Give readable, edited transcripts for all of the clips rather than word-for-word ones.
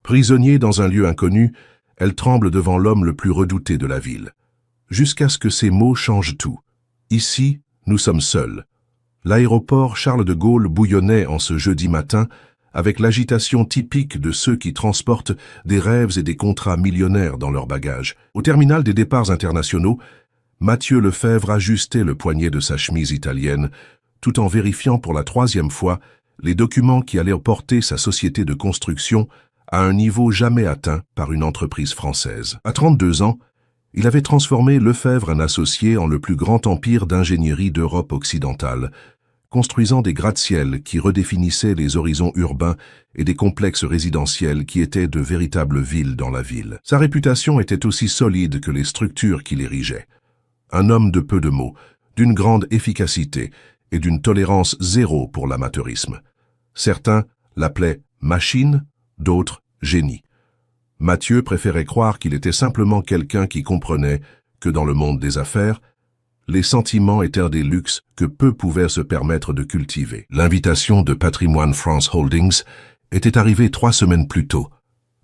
Prisonnier dans un lieu inconnu, elle tremble devant l'homme le plus redouté de la ville. Jusqu'à ce que ces mots changent tout. Ici, nous sommes seuls. L'aéroport Charles de Gaulle bouillonnait en ce jeudi matin avec l'agitation typique de ceux qui transportent des rêves et des contrats millionnaires dans leurs bagages. Au terminal des départs internationaux, Mathieu Lefebvre ajustait le poignet de sa chemise italienne, tout en vérifiant pour la 3e fois les documents qui allaient porter sa société de construction à un niveau jamais atteint par une entreprise française. À 32 ans, il avait transformé Lefebvre un associé en le plus grand empire d'ingénierie d'Europe occidentale, construisant des gratte-ciels qui redéfinissaient les horizons urbains et des complexes résidentiels qui étaient de véritables villes dans la ville. Sa réputation était aussi solide que les structures qu'il érigeait. Un homme de peu de mots, d'une grande efficacité et d'une tolérance zéro pour l'amateurisme. Certains l'appelaient « machine », d'autres « génie ». Mathieu préférait croire qu'il était simplement quelqu'un qui comprenait que dans le monde des affaires, les sentiments étaient des luxes que peu pouvaient se permettre de cultiver. L'invitation de Patrimoine France Holdings était arrivée 3 semaines plus tôt,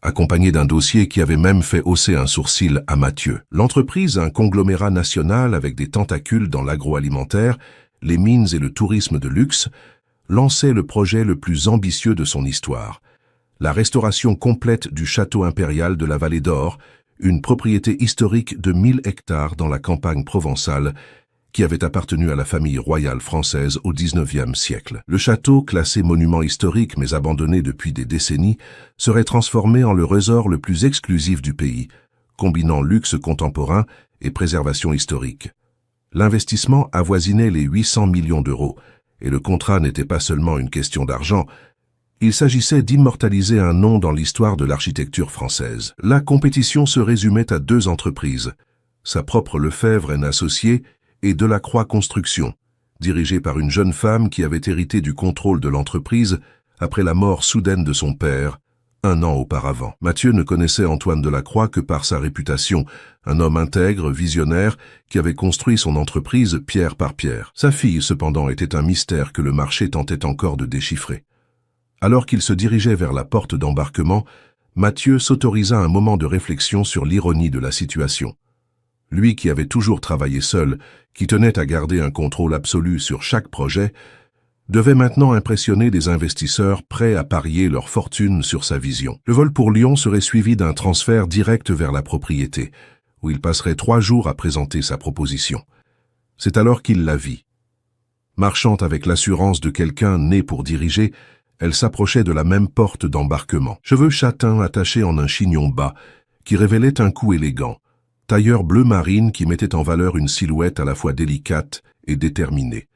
accompagnée d'un dossier qui avait même fait hausser un sourcil à Mathieu. L'entreprise, un conglomérat national avec des tentacules dans l'agroalimentaire, les mines et le tourisme de luxe, lançait le projet le plus ambitieux de son histoire. La restauration complète du château impérial de la Vallée d'Or, une propriété historique de 1000 hectares dans la campagne provençale qui avait appartenu à la famille royale française au XIXe siècle. Le château, classé monument historique mais abandonné depuis des décennies, serait transformé en le resort le plus exclusif du pays, combinant luxe contemporain et préservation historique. L'investissement avoisinait les 800 millions d'euros, et le contrat n'était pas seulement une question d'argent. Il s'agissait d'immortaliser un nom dans l'histoire de l'architecture française. La compétition se résumait à 2 entreprises, sa propre Lefebvre & Associés et Delacroix Construction, dirigée par une jeune femme qui avait hérité du contrôle de l'entreprise après la mort soudaine de son père, 1 an auparavant. Mathieu ne connaissait Antoine Delacroix que par sa réputation, un homme intègre, visionnaire, qui avait construit son entreprise pierre par pierre. Sa fille, cependant, était un mystère que le marché tentait encore de déchiffrer. Alors qu'il se dirigeait vers la porte d'embarquement, Mathieu s'autorisa un moment de réflexion sur l'ironie de la situation. Lui qui avait toujours travaillé seul, qui tenait à garder un contrôle absolu sur chaque projet, devait maintenant impressionner des investisseurs prêts à parier leur fortune sur sa vision. Le vol pour Lyon serait suivi d'un transfert direct vers la propriété, où il passerait 3 jours à présenter sa proposition. C'est alors qu'il la vit. Marchant avec l'assurance de quelqu'un né pour diriger, elle s'approchait de la même porte d'embarquement. Cheveux châtains attachés en un chignon bas, qui révélait un cou élégant. Tailleur bleu marine qui mettait en valeur une silhouette à la fois délicate et déterminée.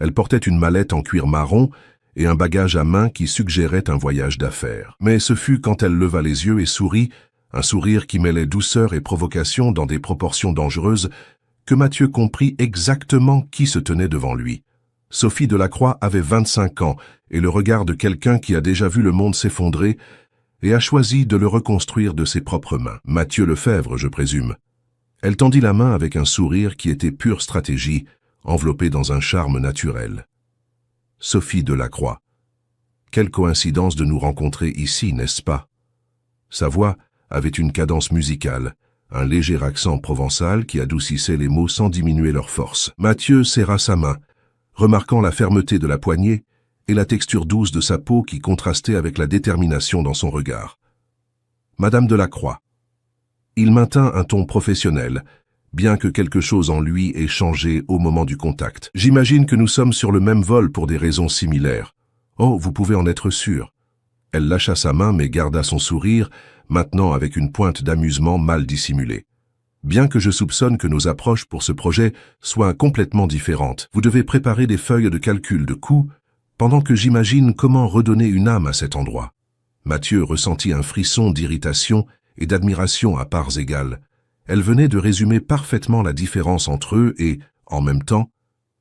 Elle portait une mallette en cuir marron et un bagage à main qui suggérait un voyage d'affaires. Mais ce fut quand elle leva les yeux et sourit, un sourire qui mêlait douceur et provocation dans des proportions dangereuses, que Mathieu comprit exactement qui se tenait devant lui. Sophie Delacroix avait 25 ans et le regard de quelqu'un qui a déjà vu le monde s'effondrer et a choisi de le reconstruire de ses propres mains. Mathieu Lefebvre, je présume. Elle tendit la main avec un sourire qui était pure stratégie, enveloppé dans un charme naturel. Sophie Delacroix. Quelle coïncidence de nous rencontrer ici, n'est-ce pas? Sa voix avait une cadence musicale, un léger accent provençal qui adoucissait les mots sans diminuer leur force. Mathieu serra sa main, remarquant la fermeté de la poignée et la texture douce de sa peau qui contrastait avec la détermination dans son regard. Madame Delacroix. Il maintint un ton professionnel, bien que quelque chose en lui ait changé au moment du contact. J'imagine que nous sommes sur le même vol pour des raisons similaires. Oh, vous pouvez en être sûr. Elle lâcha sa main mais garda son sourire, maintenant avec une pointe d'amusement mal dissimulée. Bien que je soupçonne que nos approches pour ce projet soient complètement différentes, vous devez préparer des feuilles de calcul de coûts, pendant que j'imagine comment redonner une âme à cet endroit. Mathieu ressentit un frisson d'irritation et d'admiration à parts égales. Elle venait de résumer parfaitement la différence entre eux et, en même temps,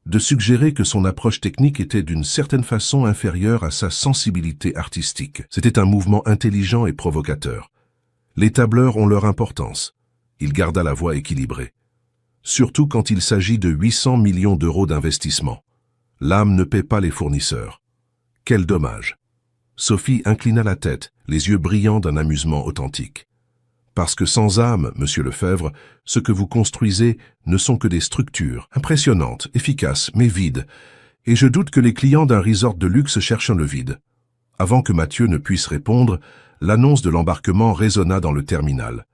de suggérer que son approche technique était d'une certaine façon inférieure à sa sensibilité artistique. C'était un mouvement intelligent et provocateur. Les tableurs ont leur importance. Il garda la voix équilibrée. Surtout quand il s'agit de 800 millions d'euros d'investissement. L'âme ne paie pas les fournisseurs. Quel dommage. Sophie inclina la tête, les yeux brillants d'un amusement authentique. Parce que sans âme, monsieur Lefebvre, ce que vous construisez ne sont que des structures, impressionnantes, efficaces, mais vides. Et je doute que les clients d'un resort de luxe cherchent le vide. Avant que Mathieu ne puisse répondre, l'annonce de l'embarquement résonna dans le terminal.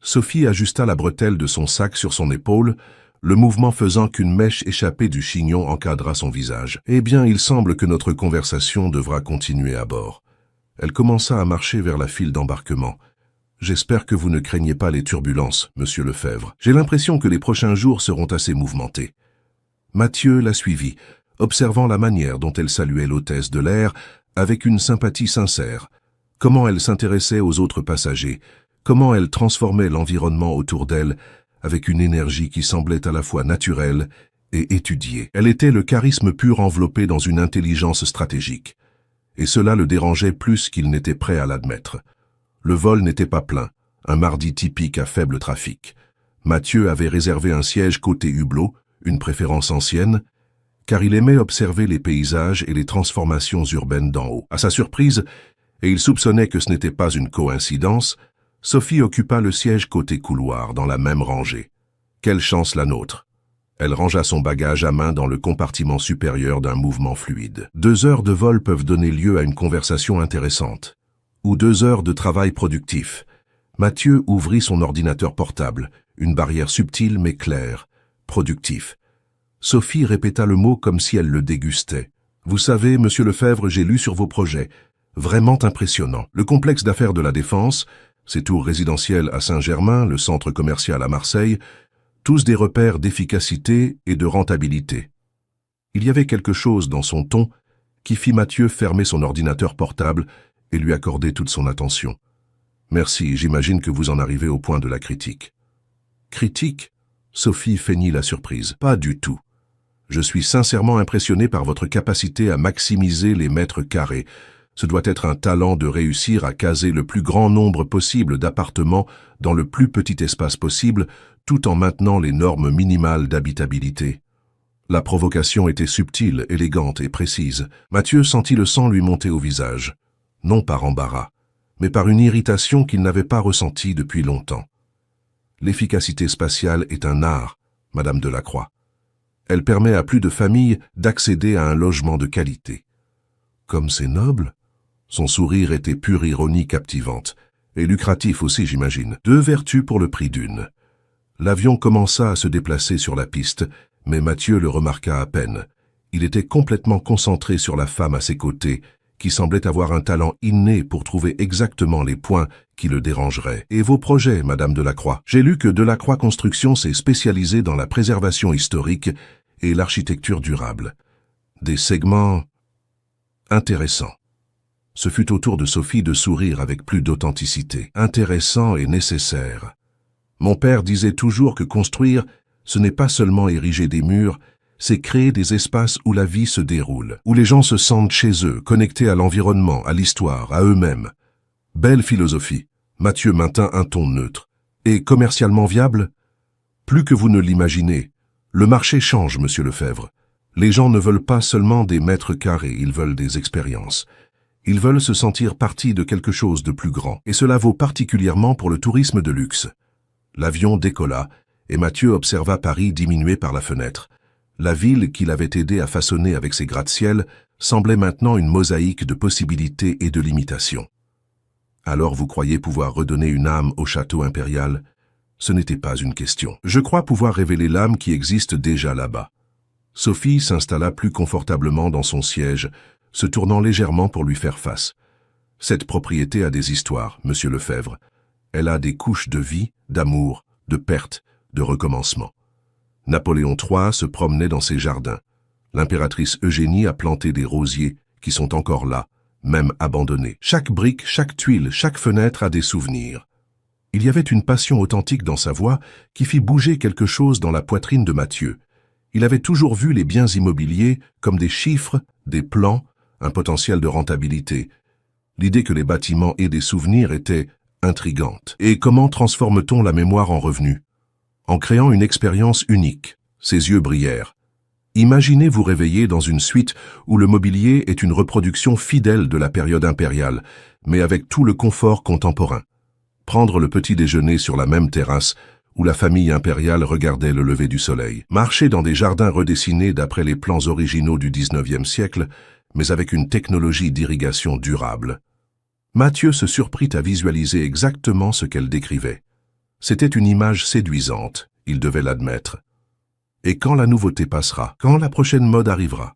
Sophie ajusta la bretelle de son sac sur son épaule, le mouvement faisant qu'une mèche échappée du chignon encadra son visage. « Eh bien, il semble que notre conversation devra continuer à bord. » Elle commença à marcher vers la file d'embarquement. « J'espère que vous ne craignez pas les turbulences, monsieur Lefebvre. J'ai l'impression que les prochains jours seront assez mouvementés. » Mathieu la suivit, observant la manière dont elle saluait l'hôtesse de l'air avec une sympathie sincère. Comment elle s'intéressait aux autres passagers, comment elle transformait l'environnement autour d'elle avec une énergie qui semblait à la fois naturelle et étudiée. Elle était le charisme pur enveloppé dans une intelligence stratégique. Et cela le dérangeait plus qu'il n'était prêt à l'admettre. Le vol n'était pas plein, un mardi typique à faible trafic. Mathieu avait réservé un siège côté hublot, une préférence ancienne, car il aimait observer les paysages et les transformations urbaines d'en haut. À sa surprise, et il soupçonnait que ce n'était pas une coïncidence, Sophie occupa le siège côté couloir, dans la même rangée. Quelle chance la nôtre! Elle rangea son bagage à main dans le compartiment supérieur d'un mouvement fluide. 2 heures de vol peuvent donner lieu à une conversation intéressante. Ou 2 heures de travail productif. Mathieu ouvrit son ordinateur portable, une barrière subtile mais claire. Productif. Sophie répéta le mot comme si elle le dégustait. « Vous savez, monsieur Lefebvre, j'ai lu sur vos projets. Vraiment impressionnant. Le complexe d'affaires de la Défense, ses tours résidentielles à Saint-Germain, le centre commercial à Marseille, tous des repères d'efficacité et de rentabilité. » Il y avait quelque chose dans son ton qui fit Mathieu fermer son ordinateur portable et lui accorder toute son attention. « Merci, j'imagine que vous en arrivez au point de la critique. » « Critique ?» Sophie feignit la surprise. « Pas du tout. Je suis sincèrement impressionné par votre capacité à maximiser les mètres carrés. Ce doit être un talent de réussir à caser le plus grand nombre possible d'appartements dans le plus petit espace possible, tout en maintenant les normes minimales d'habitabilité. » La provocation était subtile, élégante et précise. Mathieu sentit le sang lui monter au visage, non par embarras, mais par une irritation qu'il n'avait pas ressentie depuis longtemps. L'efficacité spatiale est un art, Madame Delacroix. Elle permet à plus de familles d'accéder à un logement de qualité. Comme c'est noble. Son sourire était pure ironie captivante, et lucratif aussi, j'imagine. 2 vertus pour le prix d'une. L'avion commença à se déplacer sur la piste, mais Mathieu le remarqua à peine. Il était complètement concentré sur la femme à ses côtés, qui semblait avoir un talent inné pour trouver exactement les points qui le dérangeraient. « Et vos projets, Madame Delacroix? J'ai lu que Delacroix Construction s'est spécialisée dans la préservation historique et l'architecture durable. Des segments intéressants. » Ce fut au tour de Sophie de sourire avec plus d'authenticité. « Intéressant et nécessaire. Mon père disait toujours que construire, ce n'est pas seulement ériger des murs, c'est créer des espaces où la vie se déroule, où les gens se sentent chez eux, connectés à l'environnement, à l'histoire, à eux-mêmes. Belle philosophie. » Mathieu maintint un ton neutre. « Et commercialement viable? Plus que vous ne l'imaginez. Le marché change, monsieur Lefebvre. Les gens ne veulent pas seulement des mètres carrés, ils veulent des expériences. Ils veulent se sentir partie de quelque chose de plus grand. Et cela vaut particulièrement pour le tourisme de luxe. » L'avion décolla, et Mathieu observa Paris diminuer par la fenêtre. La ville qu'il avait aidé à façonner avec ses gratte-ciel semblait maintenant une mosaïque de possibilités et de limitations. « Alors vous croyez pouvoir redonner une âme au château impérial ? Ce n'était pas une question. Je crois pouvoir révéler l'âme qui existe déjà là-bas. » Sophie s'installa plus confortablement dans son siège, se tournant légèrement pour lui faire face. « Cette propriété a des histoires, monsieur Lefebvre. Elle a des couches de vie, d'amour, de perte, de recommencement. Napoléon III se promenait dans ses jardins. L'impératrice Eugénie a planté des rosiers qui sont encore là, même abandonnés. Chaque brique, chaque tuile, chaque fenêtre a des souvenirs. » Il y avait une passion authentique dans sa voix qui fit bouger quelque chose dans la poitrine de Mathieu. Il avait toujours vu les biens immobiliers comme des chiffres, des plans, un potentiel de rentabilité. L'idée que les bâtiments aient des souvenirs était intrigante. Et comment transforme-t-on la mémoire en revenu? En créant une expérience unique. Ses yeux brillèrent. Imaginez vous réveiller dans une suite où le mobilier est une reproduction fidèle de la période impériale, mais avec tout le confort contemporain. Prendre le petit déjeuner sur la même terrasse où la famille impériale regardait le lever du soleil. Marcher dans des jardins redessinés d'après les plans originaux du XIXe siècle, mais avec une technologie d'irrigation durable. Mathieu se surprit à visualiser exactement ce qu'elle décrivait. C'était une image séduisante, il devait l'admettre. Et quand la nouveauté passera, quand la prochaine mode arrivera?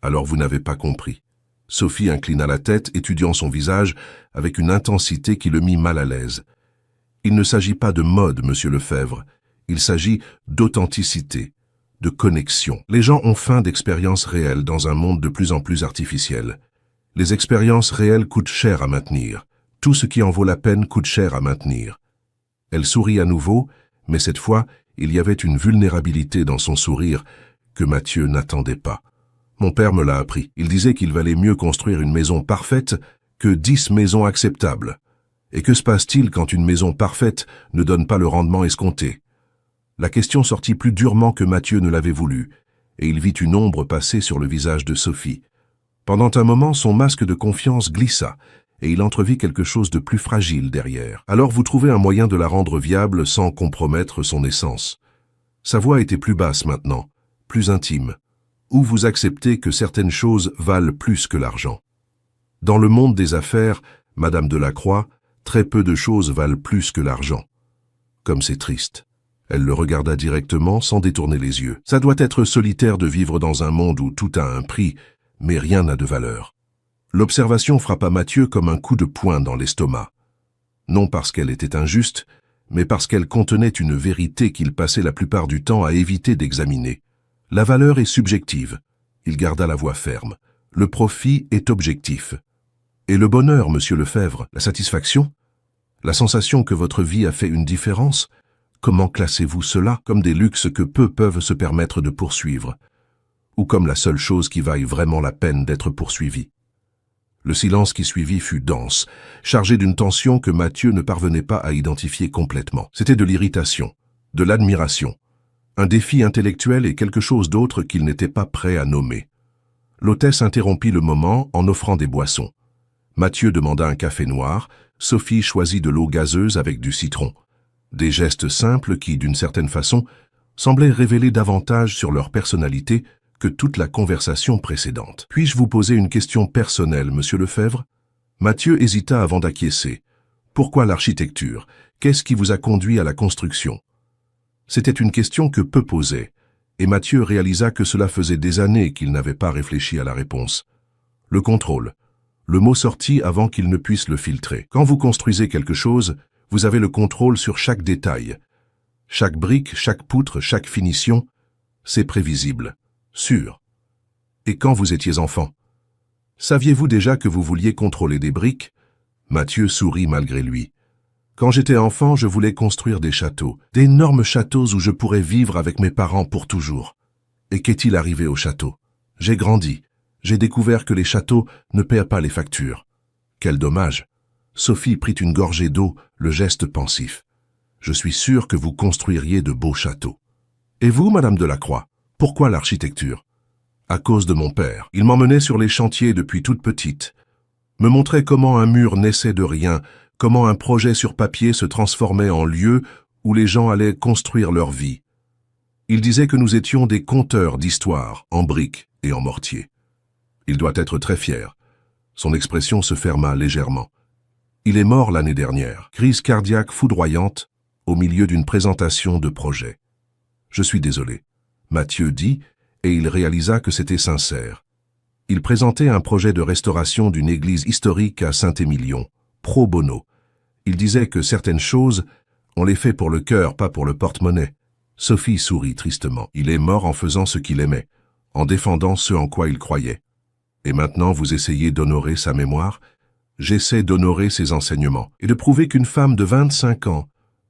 Alors vous n'avez pas compris. Sophie inclina la tête, étudiant son visage avec une intensité qui le mit mal à l'aise. Il ne s'agit pas de mode, monsieur Lefebvre. Il s'agit d'authenticité, de connexion. Les gens ont faim d'expériences réelles dans un monde de plus en plus artificiel. Les expériences réelles coûtent cher à maintenir. Tout ce qui en vaut la peine coûte cher à maintenir. Elle sourit à nouveau, mais cette fois, il y avait une vulnérabilité dans son sourire que Mathieu n'attendait pas. Mon père me l'a appris. Il disait qu'il valait mieux construire une maison parfaite que 10 maisons acceptables. Et que se passe-t-il quand une maison parfaite ne donne pas le rendement escompté? La question sortit plus durement que Mathieu ne l'avait voulu, et il vit une ombre passer sur le visage de Sophie. Pendant un moment, son masque de confiance glissa, et il entrevit quelque chose de plus fragile derrière. Alors vous trouvez un moyen de la rendre viable sans compromettre son essence. Sa voix était plus basse maintenant, plus intime. Ou vous acceptez que certaines choses valent plus que l'argent. Dans le monde des affaires, Madame Delacroix, très peu de choses valent plus que l'argent. Comme c'est triste. Elle le regarda directement sans détourner les yeux. Ça doit être solitaire de vivre dans un monde où tout a un prix, mais rien n'a de valeur. L'observation frappa Mathieu comme un coup de poing dans l'estomac. Non parce qu'elle était injuste, mais parce qu'elle contenait une vérité qu'il passait la plupart du temps à éviter d'examiner. La valeur est subjective. Il garda la voix ferme. Le profit est objectif. Et le bonheur, monsieur Lefebvre, la satisfaction? La sensation que votre vie a fait une différence? Comment classez-vous cela comme des luxes que peu peuvent se permettre de poursuivre? Ou comme la seule chose qui vaille vraiment la peine d'être poursuivie? Le silence qui suivit fut dense, chargé d'une tension que Mathieu ne parvenait pas à identifier complètement. C'était de l'irritation, de l'admiration, un défi intellectuel et quelque chose d'autre qu'il n'était pas prêt à nommer. L'hôtesse interrompit le moment en offrant des boissons. Mathieu demanda un café noir, Sophie choisit de l'eau gazeuse avec du citron. Des gestes simples qui, d'une certaine façon, semblaient révéler davantage sur leur personnalité que toute la conversation précédente. « Puis-je vous poser une question personnelle, monsieur Lefebvre ?» Mathieu hésita avant d'acquiescer. « Pourquoi l'architecture? Qu'est-ce qui vous a conduit à la construction ?» C'était une question que peu posaient, et Mathieu réalisa que cela faisait des années qu'il n'avait pas réfléchi à la réponse. Le contrôle. Le mot sortit avant qu'il ne puisse le filtrer. Quand vous construisez quelque chose, vous avez le contrôle sur chaque détail. Chaque brique, chaque poutre, chaque finition, c'est prévisible, sûr. Et quand vous étiez enfant, saviez-vous déjà que vous vouliez contrôler des briques? Mathieu sourit malgré lui. Quand j'étais enfant, je voulais construire des châteaux, d'énormes châteaux où je pourrais vivre avec mes parents pour toujours. Et qu'est-il arrivé au château? J'ai grandi. J'ai découvert que les châteaux ne paient pas les factures. Quel dommage. Sophie prit une gorgée d'eau, le geste pensif. Je suis sûr que vous construiriez de beaux châteaux. Et vous, Madame Delacroix, pourquoi l'architecture? À cause de mon père. Il m'emmenait sur les chantiers depuis toute petite. Me montrait comment un mur naissait de rien, comment un projet sur papier se transformait en lieu où les gens allaient construire leur vie. Il disait que nous étions des conteurs d'histoire, en briques et en mortier. Il doit être très fier. Son expression se ferma légèrement. Il est mort l'année dernière, crise cardiaque foudroyante, au milieu d'une présentation de projet. Je suis désolé, Mathieu dit, et il réalisa que c'était sincère. Il présentait un projet de restauration d'une église historique à Saint-Émilion, pro bono. Il disait que certaines choses, on les fait pour le cœur, pas pour le porte-monnaie. Sophie sourit tristement. Il est mort en faisant ce qu'il aimait, en défendant ce en quoi il croyait. Et maintenant, vous essayez d'honorer sa mémoire? J'essaie d'honorer ses enseignements et de prouver qu'une femme de 25 ans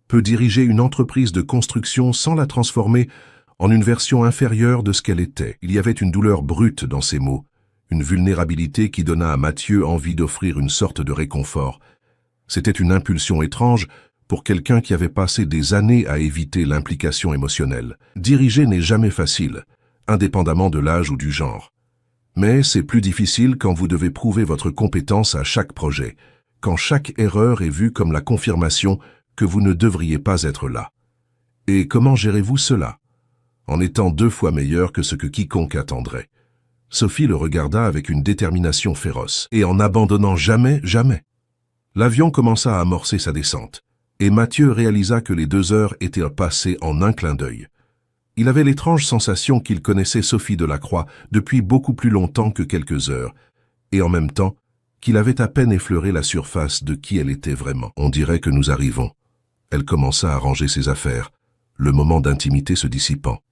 peut diriger une entreprise de construction sans la transformer en une version inférieure de ce qu'elle était. Il y avait une douleur brute dans ces mots, une vulnérabilité qui donna à Mathieu envie d'offrir une sorte de réconfort. C'était une impulsion étrange pour quelqu'un qui avait passé des années à éviter l'implication émotionnelle. Diriger n'est jamais facile. indépendamment de l'âge ou du genre. Mais c'est plus difficile quand vous devez prouver votre compétence à chaque projet, quand chaque erreur est vue comme la confirmation que vous ne devriez pas être là. Et comment gérez-vous cela? En étant 2 fois meilleur que ce que quiconque attendrait. Sophie le regarda avec une détermination féroce, et en n'abandonnant jamais. L'avion commença à amorcer sa descente, et Mathieu réalisa que les 2 heures étaient passées en un clin d'œil. Il avait l'étrange sensation qu'il connaissait Sophie Delacroix depuis beaucoup plus longtemps que quelques heures, et en même temps qu'il avait à peine effleuré la surface de qui elle était vraiment. On dirait que nous arrivons. Elle commença à ranger ses affaires, le moment d'intimité se dissipant.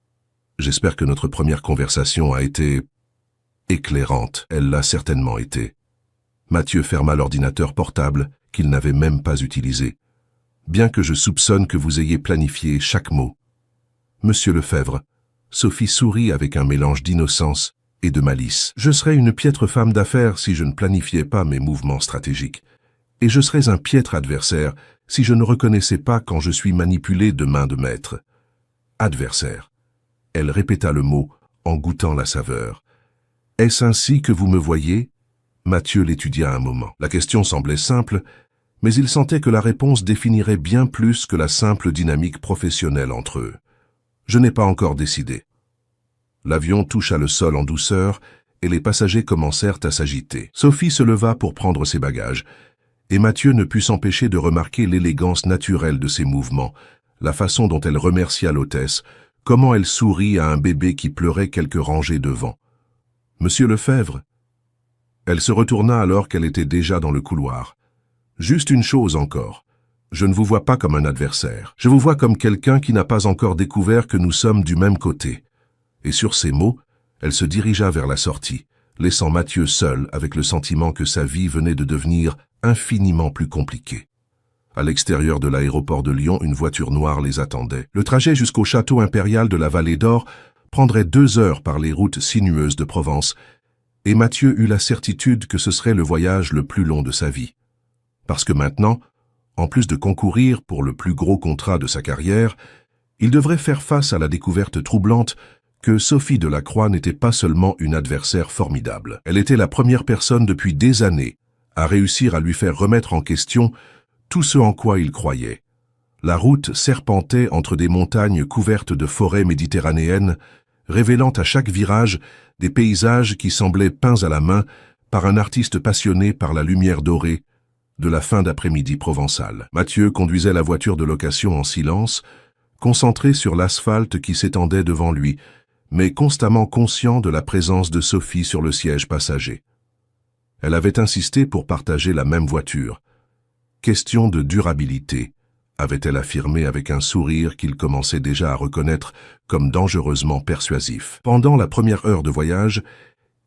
J'espère que notre première conversation a été éclairante. Elle l'a certainement été. Mathieu ferma l'ordinateur portable qu'il n'avait même pas utilisé. Bien que je soupçonne que vous ayez planifié chaque mot. Monsieur Lefebvre, Sophie sourit avec un mélange d'innocence et de malice. Je serais une piètre femme d'affaires si je ne planifiais pas mes mouvements stratégiques. Et je serais un piètre adversaire si je ne reconnaissais pas quand je suis manipulé de main de maître. Adversaire. Elle répéta le mot en goûtant la saveur. Est-ce ainsi que vous me voyez? Mathieu l'étudia un moment. La question semblait simple, mais il sentait que la réponse définirait bien plus que la simple dynamique professionnelle entre eux. Je n'ai pas encore décidé. L'avion toucha le sol en douceur et les passagers commencèrent à s'agiter. Sophie se leva pour prendre ses bagages, et Mathieu ne put s'empêcher de remarquer l'élégance naturelle de ses mouvements, la façon dont elle remercia l'hôtesse, comment elle sourit à un bébé qui pleurait quelques rangées devant. « Monsieur Lefebvre ?» Elle se retourna alors qu'elle était déjà dans le couloir. « Juste une chose encore. Je ne vous vois pas comme un adversaire. Je vous vois comme quelqu'un qui n'a pas encore découvert que nous sommes du même côté. » Et sur ces mots, elle se dirigea vers la sortie, laissant Mathieu seul avec le sentiment que sa vie venait de devenir infiniment plus compliquée. À l'extérieur de l'aéroport de Lyon, une voiture noire les attendait. Le trajet jusqu'au château impérial de la Vallée d'Or prendrait 2 heures par les routes sinueuses de Provence, et Mathieu eut la certitude que ce serait le voyage le plus long de sa vie. Parce que maintenant, en plus de concourir pour le plus gros contrat de sa carrière, il devrait faire face à la découverte troublante que Sophie Delacroix n'était pas seulement une adversaire formidable. Elle était la première personne depuis des années à réussir à lui faire remettre en question tout ce en quoi il croyait. La route serpentait entre des montagnes couvertes de forêts méditerranéennes, révélant à chaque virage des paysages qui semblaient peints à la main par un artiste passionné par la lumière dorée de la fin d'après-midi provençale. Mathieu conduisait la voiture de location en silence, concentré sur l'asphalte qui s'étendait devant lui, mais constamment conscient de la présence de Sophie sur le siège passager. Elle avait insisté pour partager la même voiture. Question de durabilité, avait-elle affirmé avec un sourire qu'il commençait déjà à reconnaître comme dangereusement persuasif. Pendant la première heure de voyage,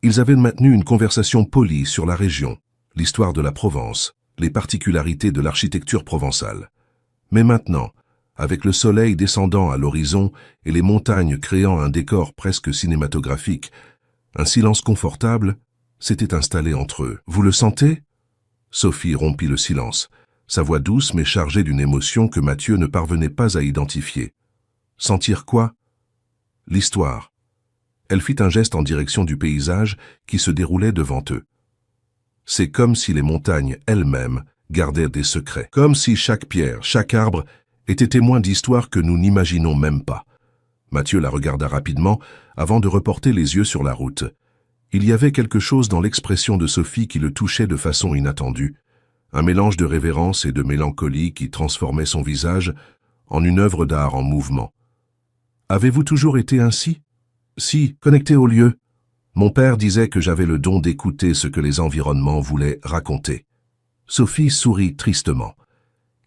ils avaient maintenu une conversation polie sur la région, l'histoire de la Provence, les particularités de l'architecture provençale. Mais maintenant, avec le soleil descendant à l'horizon et les montagnes créant un décor presque cinématographique, un silence confortable s'était installé entre eux. « Vous le sentez ?» Sophie rompit le silence, sa voix douce mais chargée d'une émotion que Mathieu ne parvenait pas à identifier. « Sentir quoi ?» L'histoire. Elle fit un geste en direction du paysage qui se déroulait devant eux. C'est comme si les montagnes elles-mêmes gardaient des secrets, comme si chaque pierre, chaque arbre était témoin d'histoires que nous n'imaginons même pas. Mathieu la regarda rapidement avant de reporter les yeux sur la route. Il y avait quelque chose dans l'expression de Sophie qui le touchait de façon inattendue, un mélange de révérence et de mélancolie qui transformait son visage en une œuvre d'art en mouvement. « Avez-vous toujours été ainsi ?»« Si, connecté au lieu. Mon père disait que j'avais le don d'écouter ce que les environnements voulaient raconter. » Sophie sourit tristement.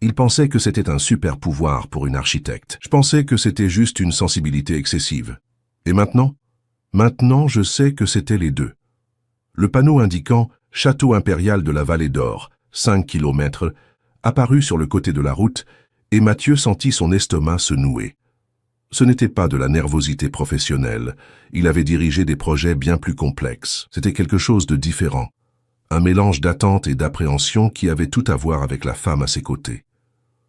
Il pensait que c'était un super pouvoir pour une architecte. Je pensais que c'était juste une sensibilité excessive. Et maintenant ? Maintenant, je sais que c'était les deux. Le panneau indiquant « Château impérial de la Vallée d'Or », 5 kilomètres, apparut sur le côté de la route, et Mathieu sentit son estomac se nouer. Ce n'était pas de la nervosité professionnelle. Il avait dirigé des projets bien plus complexes. C'était quelque chose de différent. Un mélange d'attente et d'appréhension qui avait tout à voir avec la femme à ses côtés.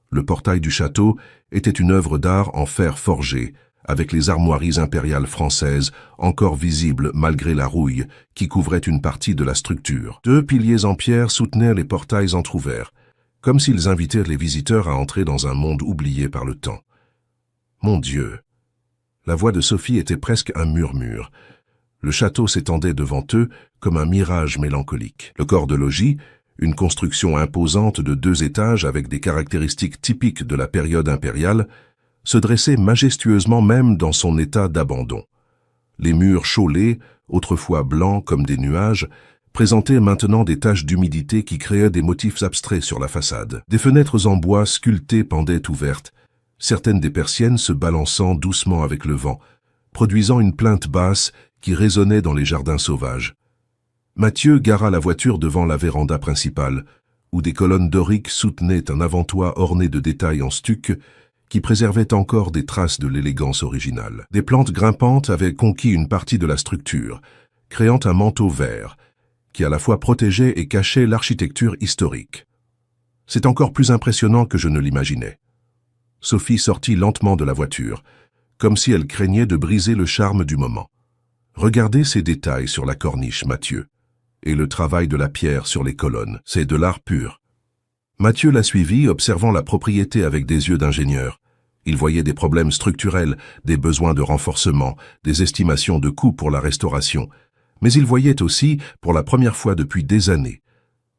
Le portail du château était une œuvre d'art en fer forgé, avec les armoiries impériales françaises encore visibles malgré la rouille qui couvrait une partie de la structure. 2 piliers en pierre soutenaient les portails entr'ouverts, comme s'ils invitaient les visiteurs à entrer dans un monde oublié par le temps. Mon Dieu! La voix de Sophie était presque un murmure. Le château s'étendait devant eux comme un mirage mélancolique. Le corps de logis, une construction imposante de 2 étages avec des caractéristiques typiques de la période impériale, se dressait majestueusement même dans son état d'abandon. Les murs chaulés, autrefois blancs comme des nuages, présentaient maintenant des taches d'humidité qui créaient des motifs abstraits sur la façade. Des fenêtres en bois sculptées pendaient ouvertes, certaines des persiennes se balançant doucement avec le vent, produisant une plainte basse qui résonnait dans les jardins sauvages. Mathieu gara la voiture devant la véranda principale, où des colonnes doriques soutenaient un avant-toit orné de détails en stuc qui préservait encore des traces de l'élégance originale. Des plantes grimpantes avaient conquis une partie de la structure, créant un manteau vert, qui à la fois protégeait et cachait l'architecture historique. C'est encore plus impressionnant que je ne l'imaginais. Sophie sortit lentement de la voiture, comme si elle craignait de briser le charme du moment. Regardez ces détails sur la corniche, Mathieu, et le travail de la pierre sur les colonnes, c'est de l'art pur. Mathieu la suivit, observant la propriété avec des yeux d'ingénieur. Il voyait des problèmes structurels, des besoins de renforcement, des estimations de coûts pour la restauration, mais il voyait aussi, pour la première fois depuis des années,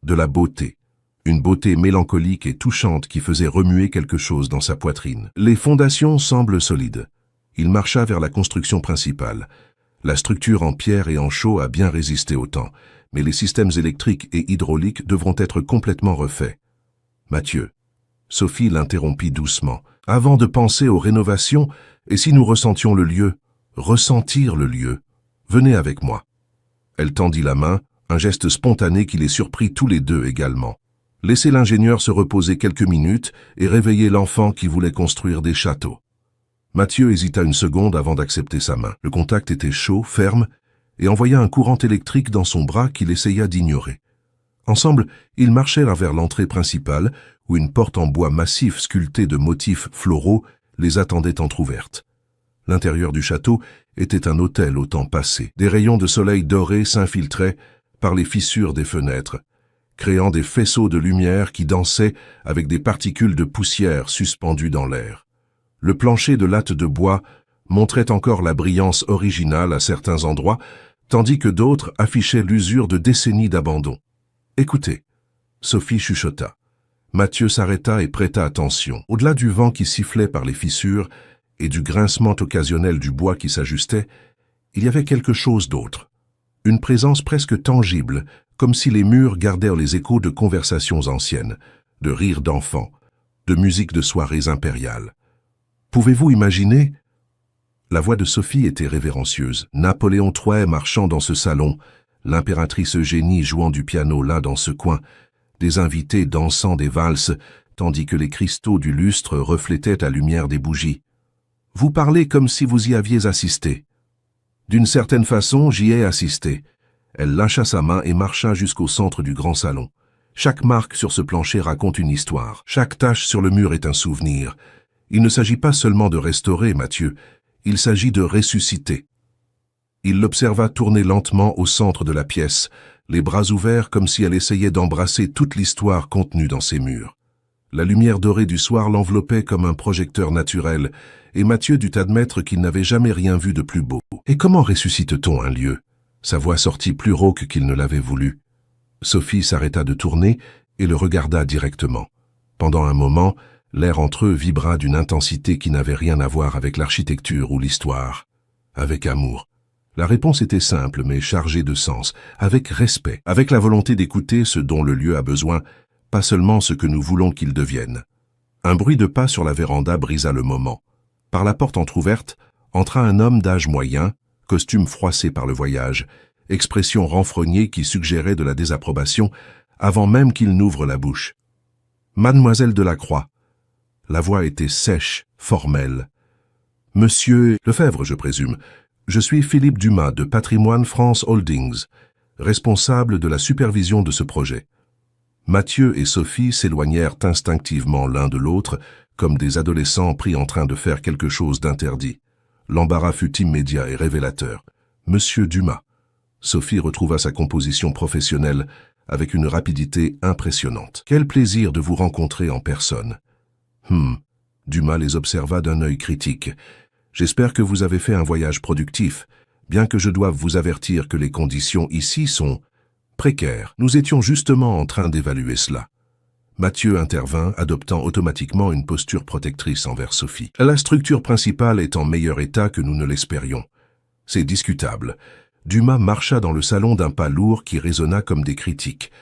de la beauté, une beauté mélancolique et touchante qui faisait remuer quelque chose dans sa poitrine. Les fondations semblent solides. Il marcha vers la construction principale. La structure en pierre et en chaux a bien résisté au temps, mais les systèmes électriques et hydrauliques devront être complètement refaits. Mathieu, Sophie l'interrompit doucement. Avant de penser aux rénovations, et si nous ressentions le lieu, ressentir le lieu, venez avec moi. Elle tendit la main, un geste spontané qui les surprit tous les deux également. Laissez l'ingénieur se reposer quelques minutes et réveiller l'enfant qui voulait construire des châteaux. Mathieu hésita une seconde avant d'accepter sa main. Le contact était chaud, ferme, et envoya un courant électrique dans son bras qu'il essaya d'ignorer. Ensemble, ils marchèrent vers l'entrée principale, où une porte en bois massif sculptée de motifs floraux les attendait entr'ouverte. L'intérieur du château était un hôtel au temps passé. Des rayons de soleil doré s'infiltraient par les fissures des fenêtres, créant des faisceaux de lumière qui dansaient avec des particules de poussière suspendues dans l'air. Le plancher de lattes de bois montrait encore la brillance originale à certains endroits, tandis que d'autres affichaient l'usure de décennies d'abandon. « Écoutez », Sophie chuchota. Mathieu s'arrêta et prêta attention. Au-delà du vent qui sifflait par les fissures et du grincement occasionnel du bois qui s'ajustait, il y avait quelque chose d'autre. Une présence presque tangible, comme si les murs gardèrent les échos de conversations anciennes, de rires d'enfants, de musique de soirées impériales. Pouvez-vous imaginer? La voix de Sophie était révérencieuse. Napoléon III marchant dans ce salon, l'impératrice Eugénie jouant du piano là dans ce coin, des invités dansant des valses, tandis que les cristaux du lustre reflétaient la lumière des bougies. Vous parlez comme si vous y aviez assisté. D'une certaine façon, j'y ai assisté. Elle lâcha sa main et marcha jusqu'au centre du grand salon. Chaque marque sur ce plancher raconte une histoire. Chaque tache sur le mur est un souvenir. Il ne s'agit pas seulement de restaurer, Mathieu, il s'agit de ressusciter. Il l'observa tourner lentement au centre de la pièce, les bras ouverts comme si elle essayait d'embrasser toute l'histoire contenue dans ces murs. La lumière dorée du soir l'enveloppait comme un projecteur naturel, et Mathieu dut admettre qu'il n'avait jamais rien vu de plus beau. Et comment ressuscite-t-on un lieu? Sa voix sortit plus rauque qu'il ne l'avait voulu. Sophie s'arrêta de tourner et le regarda directement. Pendant un moment, l'air entre eux vibra d'une intensité qui n'avait rien à voir avec l'architecture ou l'histoire. Avec amour. La réponse était simple mais chargée de sens, avec respect, avec la volonté d'écouter ce dont le lieu a besoin, pas seulement ce que nous voulons qu'il devienne. Un bruit de pas sur la véranda brisa le moment. Par la porte entr'ouverte, entra un homme d'âge moyen, costume froissé par le voyage, expression renfrognée qui suggérait de la désapprobation avant même qu'il n'ouvre la bouche. « Mademoiselle Delacroix ». La voix était sèche, formelle. « Monsieur Lefebvre, je présume. Je suis Philippe Dumas de Patrimoine France Holdings, responsable de la supervision de ce projet. » Mathieu et Sophie s'éloignèrent instinctivement l'un de l'autre, comme des adolescents pris en train de faire quelque chose d'interdit. L'embarras fut immédiat et révélateur. « Monsieur Dumas !» Sophie retrouva sa composition professionnelle avec une rapidité impressionnante. « Quel plaisir de vous rencontrer en personne. » Dumas les observa d'un œil critique. « J'espère que vous avez fait un voyage productif, bien que je doive vous avertir que les conditions ici sont précaires. Nous étions justement en train d'évaluer cela. » Mathieu intervint, adoptant automatiquement une posture protectrice envers Sophie. « La structure principale est en meilleur état que nous ne l'espérions. C'est discutable. » Dumas marcha dans le salon d'un pas lourd qui résonna comme des critiques.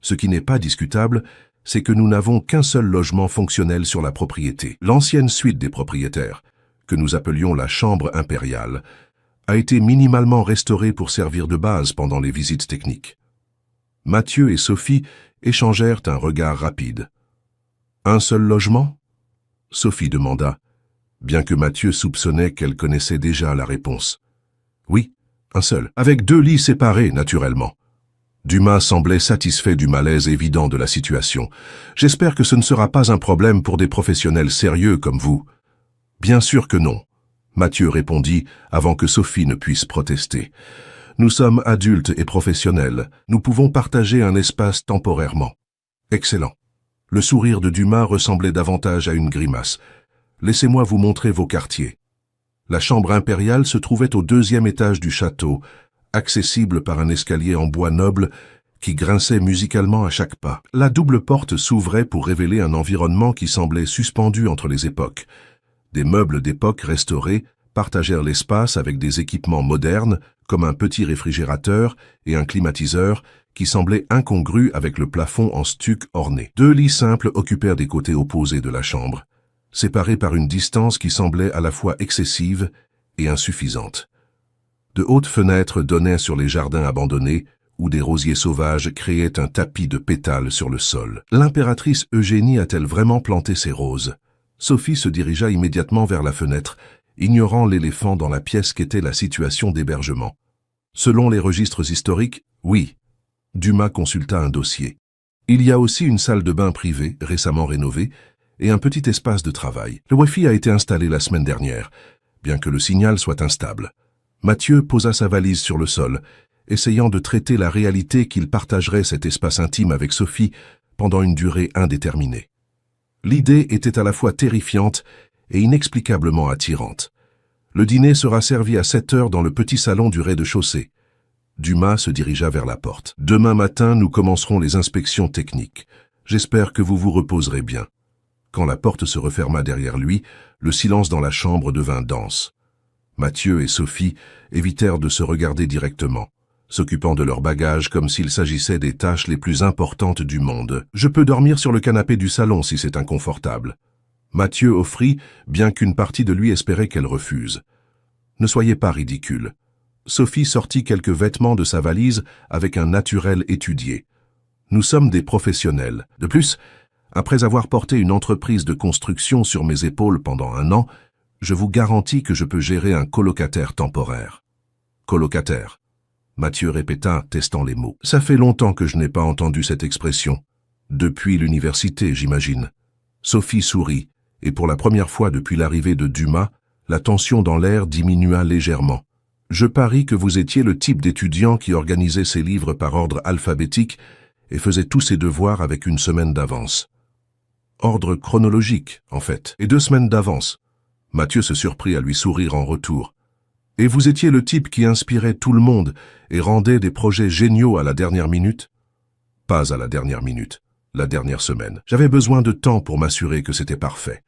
Ce qui n'est pas discutable, c'est que nous n'avons qu'un seul logement fonctionnel sur la propriété. L'ancienne suite des propriétaires, que nous appelions la chambre impériale, a été minimalement restaurée pour servir de base pendant les visites techniques. Mathieu et Sophie échangèrent un regard rapide. « Un seul logement ?» Sophie demanda, bien que Mathieu soupçonnait qu'elle connaissait déjà la réponse. « Oui, un seul, avec 2 lits séparés, naturellement. » Dumas semblait satisfait du malaise évident de la situation. « J'espère que ce ne sera pas un problème pour des professionnels sérieux comme vous. »« Bien sûr que non. » Mathieu répondit avant que Sophie ne puisse protester. « Nous sommes adultes et professionnels. Nous pouvons partager un espace temporairement. » « Excellent. » Le sourire de Dumas ressemblait davantage à une grimace. « Laissez-moi vous montrer vos quartiers. » La chambre impériale se trouvait au 2e étage du château, accessible par un escalier en bois noble qui grinçait musicalement à chaque pas. La double porte s'ouvrait pour révéler un environnement qui semblait suspendu entre les époques. Des meubles d'époque restaurés partagèrent l'espace avec des équipements modernes, comme un petit réfrigérateur et un climatiseur qui semblaient incongrus avec le plafond en stuc orné. 2 lits simples occupèrent des côtés opposés de la chambre, séparés par une distance qui semblait à la fois excessive et insuffisante. De hautes fenêtres donnaient sur les jardins abandonnés, où des rosiers sauvages créaient un tapis de pétales sur le sol. L'impératrice Eugénie a-t-elle vraiment planté ses roses? Sophie se dirigea immédiatement vers la fenêtre, ignorant l'éléphant dans la pièce qu'était la situation d'hébergement. Selon les registres historiques, oui. Dumas consulta un dossier. Il y a aussi une salle de bain privée, récemment rénovée, et un petit espace de travail. Le Wi-Fi a été installé la semaine dernière, bien que le signal soit instable. Mathieu posa sa valise sur le sol, essayant de traiter la réalité qu'il partagerait cet espace intime avec Sophie pendant une durée indéterminée. L'idée était à la fois terrifiante et inexplicablement attirante. Le dîner sera servi à 7 heures dans le petit salon du rez-de-chaussée. Dumas se dirigea vers la porte. « Demain matin, nous commencerons les inspections techniques. J'espère que vous vous reposerez bien. » Quand la porte se referma derrière lui, le silence dans la chambre devint dense. Mathieu et Sophie évitèrent de se regarder directement, s'occupant de leurs bagages comme s'il s'agissait des tâches les plus importantes du monde. « Je peux dormir sur le canapé du salon si c'est inconfortable. » Mathieu offrit, bien qu'une partie de lui espérait qu'elle refuse. « Ne soyez pas ridicule. » Sophie sortit quelques vêtements de sa valise avec un naturel étudié. « Nous sommes des professionnels. De plus, après avoir porté une entreprise de construction sur mes épaules pendant 1 an, je vous garantis que je peux gérer un colocataire temporaire. » « Colocataire ?» Mathieu répéta, testant les mots. « Ça fait longtemps que je n'ai pas entendu cette expression. Depuis l'université, j'imagine. » Sophie sourit, et pour la première fois depuis l'arrivée de Dumas, la tension dans l'air diminua légèrement. « Je parie que vous étiez le type d'étudiant qui organisait ses livres par ordre alphabétique et faisait tous ses devoirs avec 1 semaine d'avance. » Ordre chronologique, en fait, et 2 semaines d'avance. Mathieu se surprit à lui sourire en retour. « Et vous étiez le type qui inspirait tout le monde et rendait des projets géniaux à la dernière minute ?»« Pas à la dernière minute, la dernière semaine. J'avais besoin de temps pour m'assurer que c'était parfait. »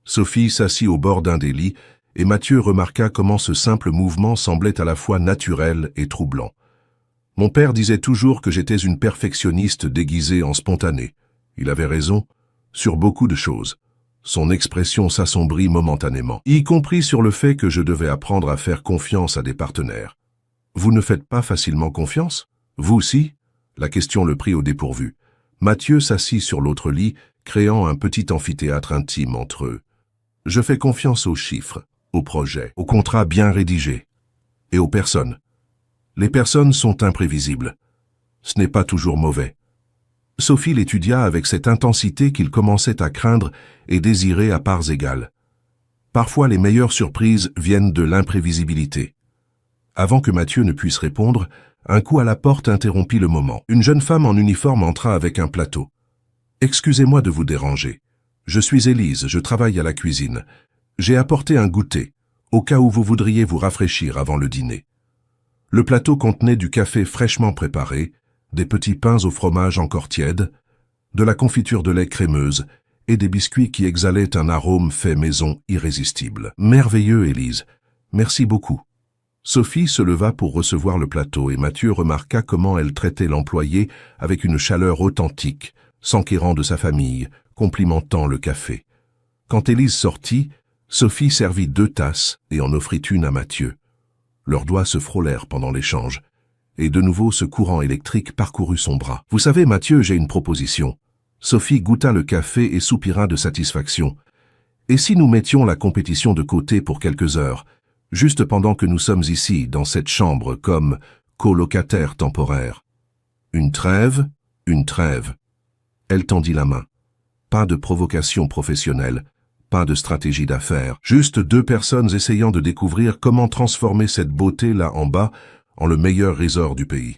Sophie s'assit au bord d'un des lits et Mathieu remarqua comment ce simple mouvement semblait à la fois naturel et troublant. « Mon père disait toujours que j'étais une perfectionniste déguisée en spontanée. Il avait raison, sur beaucoup de choses. » Son expression s'assombrit momentanément, y compris sur le fait que je devais apprendre à faire confiance à des partenaires. « Vous ne faites pas facilement confiance? Vous aussi ?» La question le prit au dépourvu. Mathieu s'assit sur l'autre lit, créant un petit amphithéâtre intime entre eux. « Je fais confiance aux chiffres, aux projets, aux contrats bien rédigés, et aux personnes. Les personnes sont imprévisibles. Ce n'est pas toujours mauvais. » Sophie l'étudia avec cette intensité qu'il commençait à craindre et désirer à parts égales. Parfois, les meilleures surprises viennent de l'imprévisibilité. Avant que Mathieu ne puisse répondre, un coup à la porte interrompit le moment. Une jeune femme en uniforme entra avec un plateau. « Excusez-moi de vous déranger. Je suis Élise, je travaille à la cuisine. J'ai apporté un goûter, au cas où vous voudriez vous rafraîchir avant le dîner. » Le plateau contenait du café fraîchement préparé, des petits pains au fromage encore tiède, de la confiture de lait crémeuse et des biscuits qui exhalaient un arôme fait maison irrésistible. « Merveilleux, Élise. Merci beaucoup. » Sophie se leva pour recevoir le plateau et Mathieu remarqua comment elle traitait l'employé avec une chaleur authentique, s'enquérant de sa famille, complimentant le café. Quand Élise sortit, Sophie servit 2 tasses et en offrit une à Mathieu. Leurs doigts se frôlèrent pendant l'échange, et de nouveau ce courant électrique parcourut son bras. « Vous savez, Mathieu, j'ai une proposition. » Sophie goûta le café et soupira de satisfaction. « Et si nous mettions la compétition de côté pour quelques heures, juste pendant que nous sommes ici, dans cette chambre, comme colocataires temporaires? » Une trêve, une trêve. Elle tendit la main. Pas de provocation professionnelle, pas de stratégie d'affaires, juste 2 personnes essayant de découvrir comment transformer cette beauté là en bas en le meilleur resort du pays.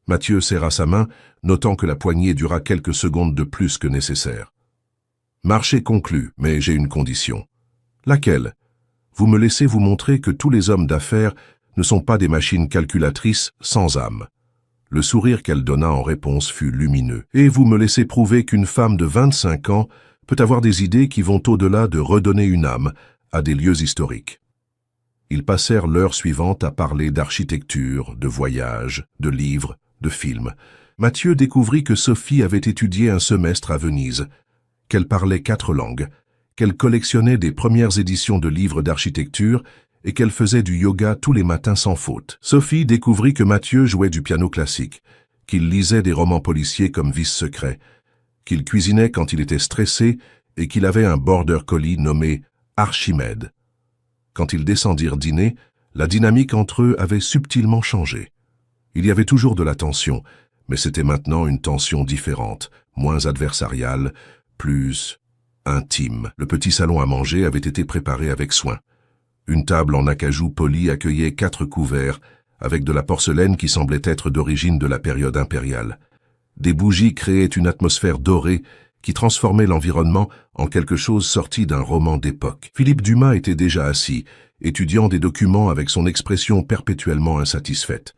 Mathieu serra sa main, notant que la poignée dura quelques secondes de plus que nécessaire. « Marché conclu, mais j'ai une condition. »« Laquelle ? » ?»« Vous me laissez vous montrer que tous les hommes d'affaires ne sont pas des machines calculatrices sans âme. » Le sourire qu'elle donna en réponse fut lumineux. « Et vous me laissez prouver qu'une femme de 25 ans peut avoir des idées qui vont au-delà de redonner une âme à des lieux historiques. » Ils passèrent l'heure suivante à parler d'architecture, de voyages, de livres, de films. Mathieu découvrit que Sophie avait étudié un semestre à Venise, qu'elle parlait 4 langues, qu'elle collectionnait des premières éditions de livres d'architecture et qu'elle faisait du yoga tous les matins sans faute. Sophie découvrit que Mathieu jouait du piano classique, qu'il lisait des romans policiers comme Vice secret, qu'il cuisinait quand il était stressé et qu'il avait un border collie nommé Archimède. Quand ils descendirent dîner, la dynamique entre eux avait subtilement changé. Il y avait toujours de la tension, mais c'était maintenant une tension différente, moins adversariale, plus intime. Le petit salon à manger avait été préparé avec soin. Une table en acajou poli accueillait 4 couverts, avec de la porcelaine qui semblait être d'origine de la période impériale. Des bougies créaient une atmosphère dorée qui transformait l'environnement en quelque chose sorti d'un roman d'époque. Philippe Dumas était déjà assis, étudiant des documents avec son expression perpétuellement insatisfaite.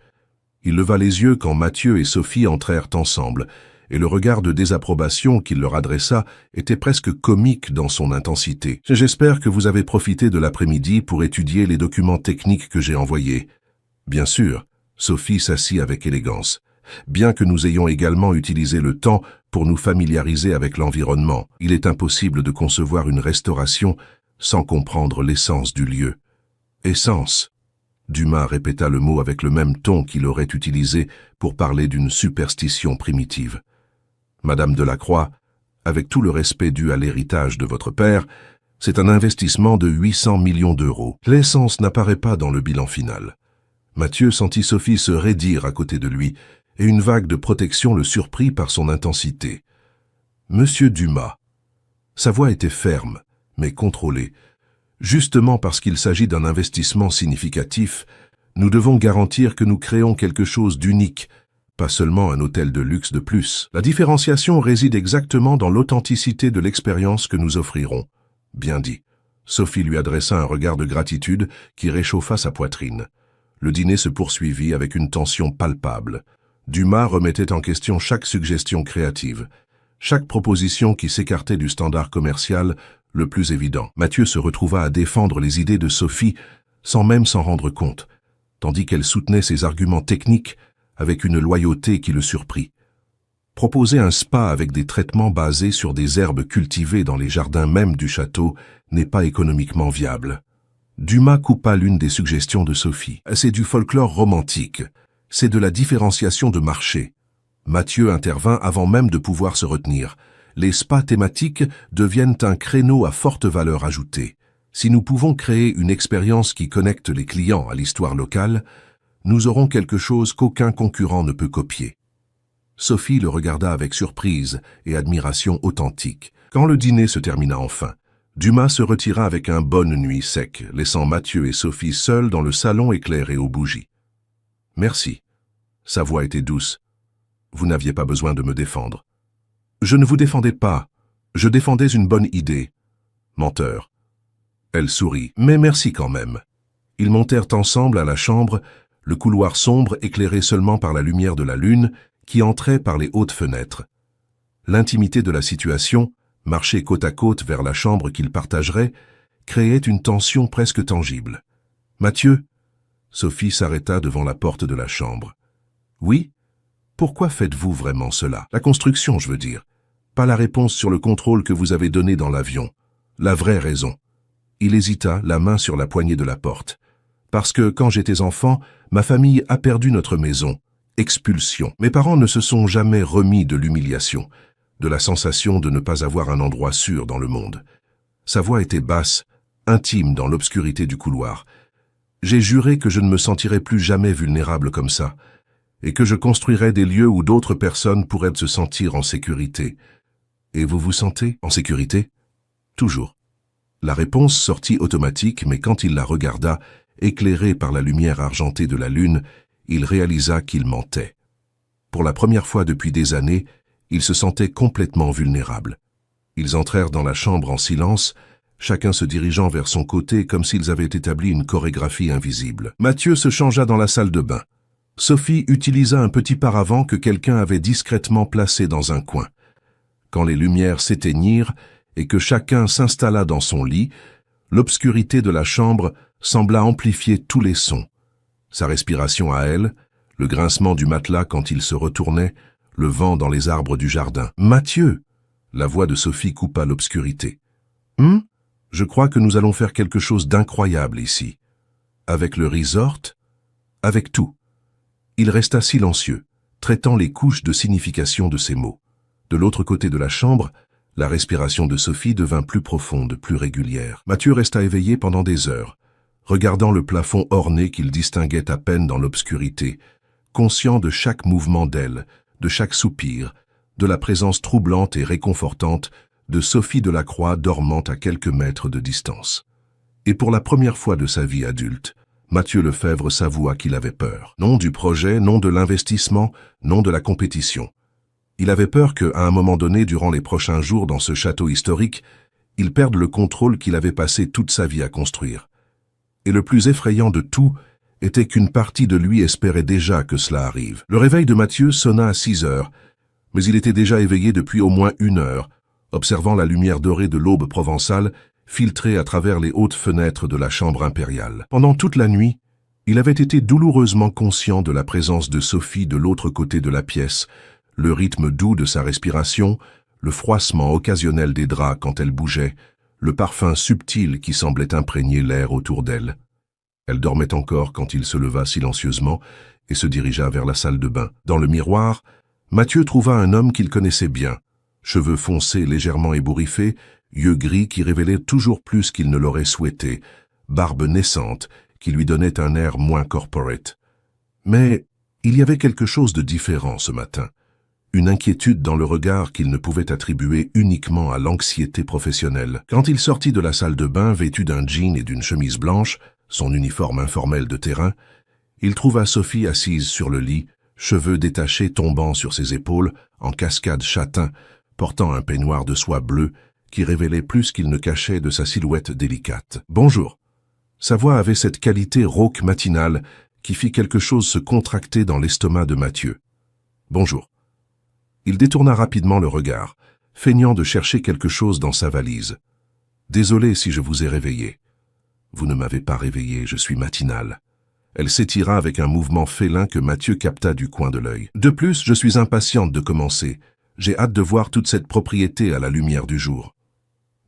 Il leva les yeux quand Mathieu et Sophie entrèrent ensemble, et le regard de désapprobation qu'il leur adressa était presque comique dans son intensité. « J'espère que vous avez profité de l'après-midi pour étudier les documents techniques que j'ai envoyés. » « Bien sûr. » Sophie s'assit avec élégance. « Bien que nous ayons également utilisé le temps pour nous familiariser avec l'environnement, il est impossible de concevoir une restauration sans comprendre l'essence du lieu. » « Essence !» Dumas répéta le mot avec le même ton qu'il aurait utilisé pour parler d'une superstition primitive. « Madame Delacroix, avec tout le respect dû à l'héritage de votre père, c'est un investissement de 800 millions d'euros. L'essence n'apparaît pas dans le bilan final. » Mathieu sentit Sophie se raidir à côté de lui, et une vague de protection le surprit par son intensité. « Monsieur Dumas. » Sa voix était ferme, mais contrôlée. « Justement parce qu'il s'agit d'un investissement significatif, nous devons garantir que nous créons quelque chose d'unique, pas seulement un hôtel de luxe de plus. La différenciation réside exactement dans l'authenticité de l'expérience que nous offrirons. » Bien dit. Sophie lui adressa un regard de gratitude qui réchauffa sa poitrine. Le dîner se poursuivit avec une tension palpable. Dumas remettait en question chaque suggestion créative, chaque proposition qui s'écartait du standard commercial le plus évident. Mathieu se retrouva à défendre les idées de Sophie sans même s'en rendre compte, tandis qu'elle soutenait ses arguments techniques avec une loyauté qui le surprit. Proposer un spa avec des traitements basés sur des herbes cultivées dans les jardins même du château n'est pas économiquement viable. Dumas coupa l'une des suggestions de Sophie. C'est du folklore romantique. C'est de la différenciation de marché. Mathieu intervint avant même de pouvoir se retenir. Les spas thématiques deviennent un créneau à forte valeur ajoutée. Si nous pouvons créer une expérience qui connecte les clients à l'histoire locale, nous aurons quelque chose qu'aucun concurrent ne peut copier. Sophie le regarda avec surprise et admiration authentique. Quand le dîner se termina enfin, Dumas se retira avec un bonne nuit sec, laissant Mathieu et Sophie seuls dans le salon éclairé aux bougies. « Merci. » Sa voix était douce. « Vous n'aviez pas besoin de me défendre. »« Je ne vous défendais pas. Je défendais une bonne idée. » Menteur. Elle sourit. « Mais merci quand même. » Ils montèrent ensemble à la chambre, le couloir sombre éclairé seulement par la lumière de la lune qui entrait par les hautes fenêtres. L'intimité de la situation, marcher côte à côte vers la chambre qu'ils partageraient, créait une tension presque tangible. « Mathieu ?» Sophie s'arrêta devant la porte de la chambre. « Oui ? Pourquoi faites-vous vraiment cela ? La construction, je veux dire. Pas la réponse sur le contrôle que vous avez donné dans l'avion. La vraie raison. » Il hésita, la main sur la poignée de la porte. « Parce que, quand j'étais enfant, ma famille a perdu notre maison. Expulsion. Mes parents ne se sont jamais remis de l'humiliation, de la sensation de ne pas avoir un endroit sûr dans le monde. » Sa voix était basse, intime dans l'obscurité du couloir. « J'ai juré que je ne me sentirais plus jamais vulnérable comme ça, et que je construirais des lieux où d'autres personnes pourraient se sentir en sécurité. Et vous vous sentez en sécurité ? Toujours. » La réponse sortit automatique, mais quand il la regarda, éclairé par la lumière argentée de la lune, il réalisa qu'il mentait. Pour la première fois depuis des années, il se sentait complètement vulnérable. Ils entrèrent dans la chambre en silence, chacun se dirigeant vers son côté comme s'ils avaient établi une chorégraphie invisible. Mathieu se changea dans la salle de bain. Sophie utilisa un petit paravent que quelqu'un avait discrètement placé dans un coin. Quand les lumières s'éteignirent et que chacun s'installa dans son lit, l'obscurité de la chambre sembla amplifier tous les sons. Sa respiration à elle, le grincement du matelas quand il se retournait, le vent dans les arbres du jardin. « Mathieu !» La voix de Sophie coupa l'obscurité. « Je crois que nous allons faire quelque chose d'incroyable ici. Avec le resort, avec tout. » Il resta silencieux, traitant les couches de signification de ces mots. De l'autre côté de la chambre, la respiration de Sophie devint plus profonde, plus régulière. Mathieu resta éveillé pendant des heures, regardant le plafond orné qu'il distinguait à peine dans l'obscurité, conscient de chaque mouvement d'aile, de chaque soupir, de la présence troublante et réconfortante de Sophie Delacroix dormant à quelques mètres de distance. Et pour la première fois de sa vie adulte, Mathieu Lefebvre s'avoua qu'il avait peur. Non du projet, non de l'investissement, non de la compétition. Il avait peur qu'à un moment donné, durant les prochains jours dans ce château historique, il perde le contrôle qu'il avait passé toute sa vie à construire. Et le plus effrayant de tout était qu'une partie de lui espérait déjà que cela arrive. Le réveil de Mathieu sonna à 6 heures, mais il était déjà éveillé depuis au moins 1 heure, observant la lumière dorée de l'aube provençale filtrée à travers les hautes fenêtres de la chambre impériale. Pendant toute la nuit, il avait été douloureusement conscient de la présence de Sophie de l'autre côté de la pièce, le rythme doux de sa respiration, le froissement occasionnel des draps quand elle bougeait, le parfum subtil qui semblait imprégner l'air autour d'elle. Elle dormait encore quand il se leva silencieusement et se dirigea vers la salle de bain. Dans le miroir, Mathieu trouva un homme qu'il connaissait bien, cheveux foncés légèrement ébouriffés, yeux gris qui révélaient toujours plus qu'il ne l'aurait souhaité, barbe naissante qui lui donnait un air moins corporate. Mais il y avait quelque chose de différent ce matin, une inquiétude dans le regard qu'il ne pouvait attribuer uniquement à l'anxiété professionnelle. Quand il sortit de la salle de bain vêtu d'un jean et d'une chemise blanche, son uniforme informel de terrain, il trouva Sophie assise sur le lit, cheveux détachés tombant sur ses épaules, en cascade châtain, portant un peignoir de soie bleue qui révélait plus qu'il ne cachait de sa silhouette délicate. « Bonjour !» Sa voix avait cette qualité rauque matinale qui fit quelque chose se contracter dans l'estomac de Mathieu. « Bonjour !» Il détourna rapidement le regard, feignant de chercher quelque chose dans sa valise. « Désolé si je vous ai réveillé. »« Vous ne m'avez pas réveillé, je suis matinale. » Elle s'étira avec un mouvement félin que Mathieu capta du coin de l'œil. « De plus, je suis impatiente de commencer. J'ai hâte de voir toute cette propriété à la lumière du jour. »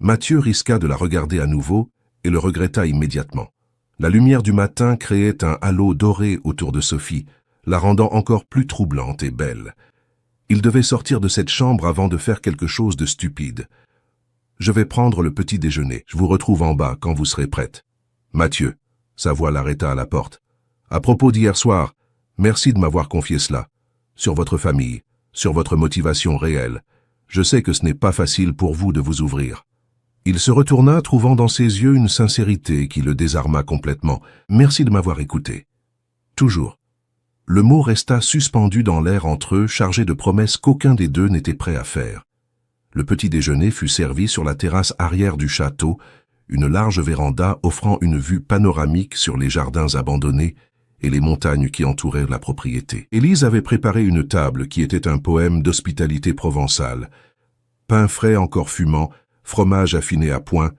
Mathieu risqua de la regarder à nouveau et le regretta immédiatement. La lumière du matin créait un halo doré autour de Sophie, la rendant encore plus troublante et belle. Il devait sortir de cette chambre avant de faire quelque chose de stupide. « Je vais prendre le petit déjeuner. Je vous retrouve en bas quand vous serez prête. »« Mathieu !» Sa voix l'arrêta à la porte. « À propos d'hier soir, merci de m'avoir confié cela. Sur votre famille, sur votre motivation réelle. Je sais que ce n'est pas facile pour vous de vous ouvrir. » Il se retourna, trouvant dans ses yeux une sincérité qui le désarma complètement. « Merci de m'avoir écouté. » Toujours. Le mot resta suspendu dans l'air entre eux, chargé de promesses qu'aucun des deux n'était prêt à faire. Le petit déjeuner fut servi sur la terrasse arrière du château, une large véranda offrant une vue panoramique sur les jardins abandonnés et les montagnes qui entouraient la propriété. Élise avait préparé une table qui était un poème d'hospitalité provençale. Pain frais encore fumant, fromage affiné à point,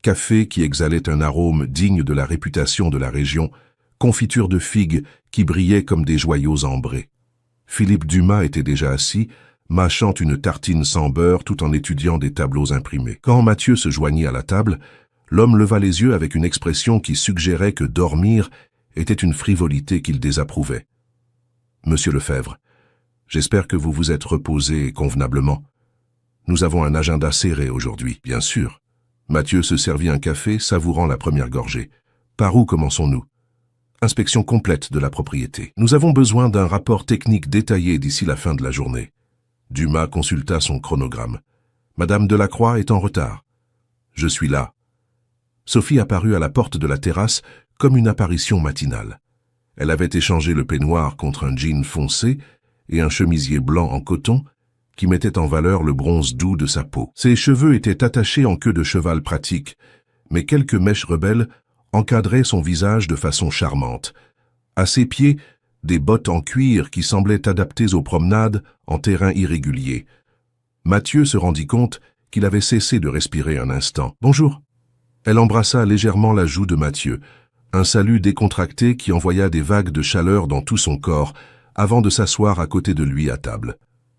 café qui exhalait un arôme digne de la réputation de la région, confiture de figues qui brillaient comme des joyaux ambrés. Philippe Dumas était déjà assis, mâchant une tartine sans beurre tout en étudiant des tableaux imprimés. Quand Mathieu se joignit à la table, l'homme leva les yeux avec une expression qui suggérait que dormir était une frivolité qu'il désapprouvait. « Monsieur Lefebvre, j'espère que vous vous êtes reposé convenablement. Nous avons un agenda serré aujourd'hui, bien sûr. » Mathieu se servit un café, savourant la première gorgée. « Par où commençons-nous ? » Inspection complète de la propriété. Nous avons besoin d'un rapport technique détaillé d'ici la fin de la journée. Dumas consulta son chronogramme. « Madame Delacroix est en retard. »« Je suis là. » Sophie apparut à la porte de la terrasse comme une apparition matinale. Elle avait échangé le peignoir contre un jean foncé et un chemisier blanc en coton qui mettait en valeur le bronze doux de sa peau. Ses cheveux étaient attachés en queue de cheval pratique, mais quelques mèches rebelles encadraient son visage de façon charmante. À ses pieds, des bottes en cuir qui semblaient adaptées aux promenades en terrain irrégulier. Mathieu se rendit compte qu'il avait cessé de respirer un instant. « Bonjour !» Elle embrassa légèrement la joue de Mathieu, un salut décontracté qui envoya des vagues de chaleur dans tout son corps avant de s'asseoir à côté de lui à table.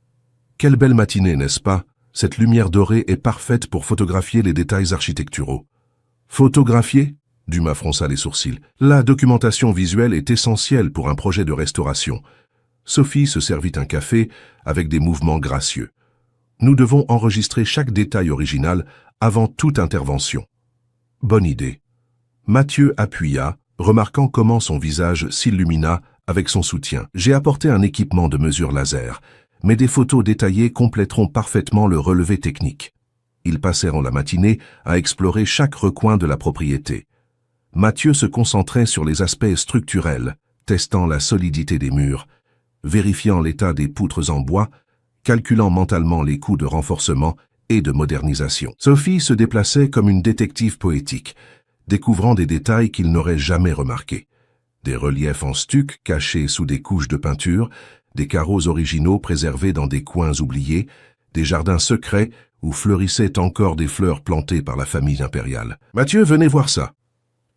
« Quelle belle matinée, n'est-ce pas? Cette lumière dorée est parfaite pour photographier les détails architecturaux. »« Photographier ?» Dumas fronça les sourcils. « La documentation visuelle est essentielle pour un projet de restauration. » Sophie se servit un café avec des mouvements gracieux. « Nous devons enregistrer chaque détail original avant toute intervention. » Bonne idée. Mathieu appuya, remarquant comment son visage s'illumina avec son soutien. « J'ai apporté un équipement de mesure laser, mais des photos détaillées compléteront parfaitement le relevé technique. » Ils passèrent la matinée à explorer chaque recoin de la propriété. Mathieu se concentrait sur les aspects structurels, testant la solidité des murs, vérifiant l'état des poutres en bois, calculant mentalement les coûts de renforcement et de modernisation. Sophie se déplaçait comme une détective poétique, découvrant des détails qu'il n'aurait jamais remarqués. Des reliefs en stuc cachés sous des couches de peinture, des carreaux originaux préservés dans des coins oubliés, des jardins secrets où fleurissaient encore des fleurs plantées par la famille impériale. « Mathieu, venez voir ça !»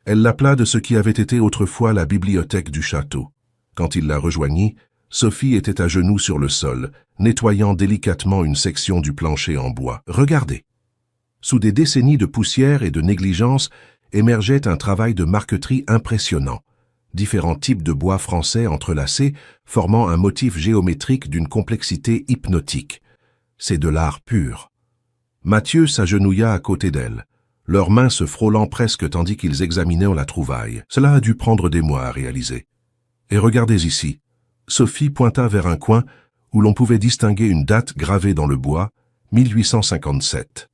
Elle l'appela de ce qui avait été autrefois la bibliothèque du château. Quand il la rejoignit, Sophie était à genoux sur le sol, nettoyant délicatement une section du plancher en bois. « Regardez !» Sous des décennies de poussière et de négligence émergeait un travail de marqueterie impressionnant. Différents types de bois français entrelacés, formant un motif géométrique d'une complexité hypnotique. C'est de l'art pur. Mathieu s'agenouilla à côté d'elle, leurs mains se frôlant presque tandis qu'ils examinaient la trouvaille. Cela a dû prendre des mois à réaliser. Et regardez ici. Sophie pointa vers un coin où l'on pouvait distinguer une date gravée dans le bois, 1857.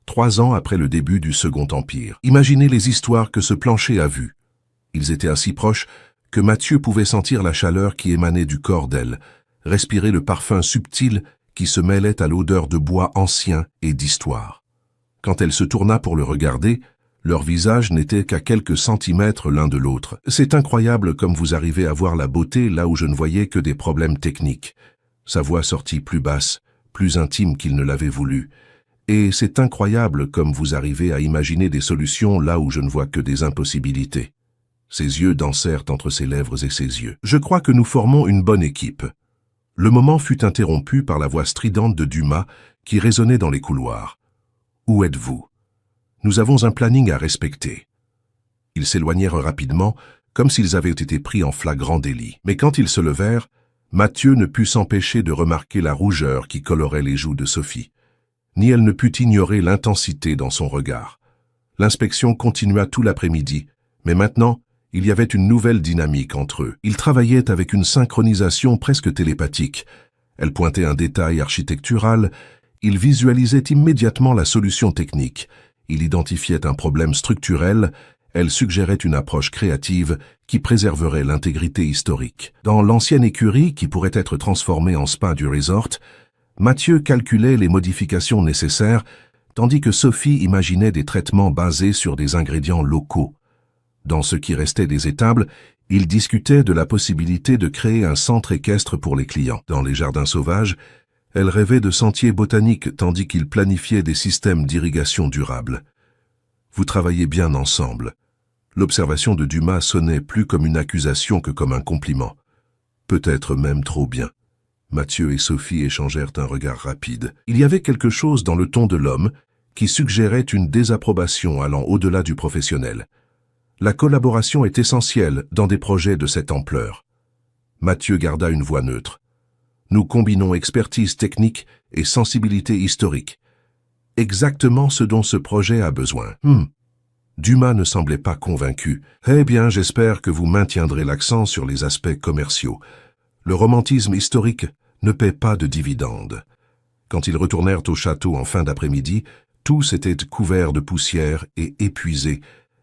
3 ans après le début du Second Empire. Imaginez les histoires que ce plancher a vues. Ils étaient ainsi proches que Mathieu pouvait sentir la chaleur qui émanait du corps d'elle, respirer le parfum subtil qui se mêlait à l'odeur de bois ancien et d'histoire. Quand elle se tourna pour le regarder, leurs visages n'étaient qu'à quelques centimètres l'un de l'autre. « C'est incroyable comme vous arrivez à voir la beauté là où je ne voyais que des problèmes techniques. » Sa voix sortit plus basse, plus intime qu'il ne l'avait voulu. « Et c'est incroyable comme vous arrivez à imaginer des solutions là où je ne vois que des impossibilités. » Ses yeux dansèrent entre ses lèvres et ses yeux. « Je crois que nous formons une bonne équipe. » Le moment fut interrompu par la voix stridente de Dumas qui résonnait dans les couloirs. « Où êtes-vous ? Nous avons un planning à respecter. » Ils s'éloignèrent rapidement, comme s'ils avaient été pris en flagrant délit. Mais quand ils se levèrent, Mathieu ne put s'empêcher de remarquer la rougeur qui colorait les joues de Sophie. Ni elle ne put ignorer l'intensité dans son regard. L'inspection continua tout l'après-midi, mais maintenant, il y avait une nouvelle dynamique entre eux. Ils travaillaient avec une synchronisation presque télépathique. Elle pointait un détail architectural, ils visualisaient immédiatement la solution technique, Il identifiait un problème structurel, elle suggérait une approche créative qui préserverait l'intégrité historique. Dans l'ancienne écurie qui pourrait être transformée en spa du resort, Mathieu calculait les modifications nécessaires, tandis que Sophie imaginait des traitements basés sur des ingrédients locaux. Dans ce qui restait des étables, ils discutaient de la possibilité de créer un centre équestre pour les clients. Dans les jardins sauvages, elle rêvait de sentiers botaniques tandis qu'il planifiait des systèmes d'irrigation durables. Vous travaillez bien ensemble. L'observation de Dumas sonnait plus comme une accusation que comme un compliment. Peut-être même trop bien. Mathieu et Sophie échangèrent un regard rapide. Il y avait quelque chose dans le ton de l'homme qui suggérait une désapprobation allant au-delà du professionnel. La collaboration est essentielle dans des projets de cette ampleur. Mathieu garda une voix neutre. Nous combinons expertise technique et sensibilité historique. Exactement ce dont ce projet a besoin. Dumas ne semblait pas convaincu. Eh bien, j'espère que vous maintiendrez l'accent sur les aspects commerciaux. Le romantisme historique ne paie pas de dividendes. Quand ils retournèrent au château en fin d'après-midi, tous étaient couverts de poussière et épuisés,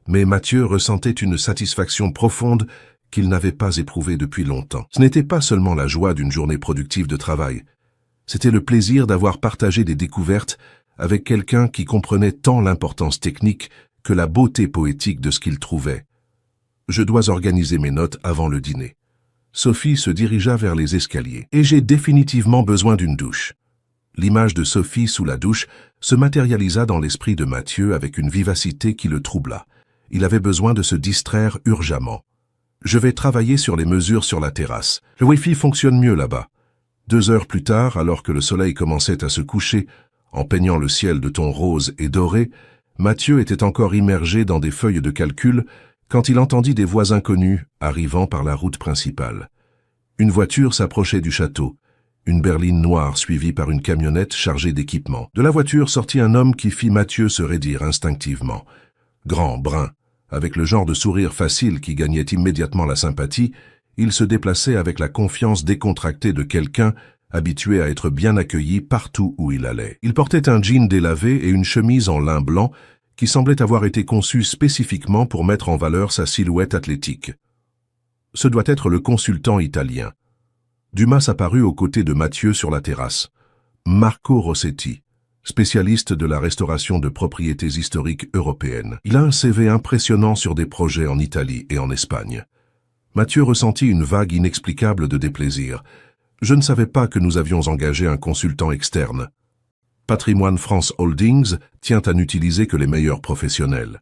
mais Mathieu ressentait une satisfaction profonde qu'il n'avait pas éprouvée depuis longtemps. Ce n'était pas seulement la joie d'une journée productive de travail, c'était le plaisir d'avoir partagé des découvertes avec quelqu'un qui comprenait tant l'importance technique que la beauté poétique de ce qu'il trouvait. Je dois organiser mes notes avant le dîner. Sophie se dirigea vers les escaliers. Et j'ai définitivement besoin d'une douche. L'image de Sophie sous la douche se matérialisa dans l'esprit de Mathieu avec une vivacité qui le troubla. Il avait besoin de se distraire urgemment. Je vais travailler sur les mesures sur la terrasse. Le Wi-Fi fonctionne mieux là-bas. 2 heures plus tard, alors que le soleil commençait à se coucher, en peignant le ciel de tons roses et dorés, Mathieu était encore immergé dans des feuilles de calcul quand il entendit des voix inconnues arrivant par la route principale. Une voiture s'approchait du château, une berline noire suivie par une camionnette chargée d'équipements. De la voiture sortit un homme qui fit Mathieu se raidir instinctivement. Grand, brun, avec le genre de sourire facile qui gagnait immédiatement la sympathie, il se déplaçait avec la confiance décontractée de quelqu'un habitué à être bien accueilli partout où il allait. Il portait un jean délavé et une chemise en lin blanc qui semblait avoir été conçue spécifiquement pour mettre en valeur sa silhouette athlétique. Ce doit être le consultant italien. Dumas apparut aux côtés de Mathieu sur la terrasse. Marco Rossetti, spécialiste de la restauration de propriétés historiques européennes. Il a un CV impressionnant sur des projets en Italie et en Espagne. Mathieu ressentit une vague inexplicable de déplaisir. Je ne savais pas que nous avions engagé un consultant externe. Patrimoine France Holdings tient à n'utiliser que les meilleurs professionnels.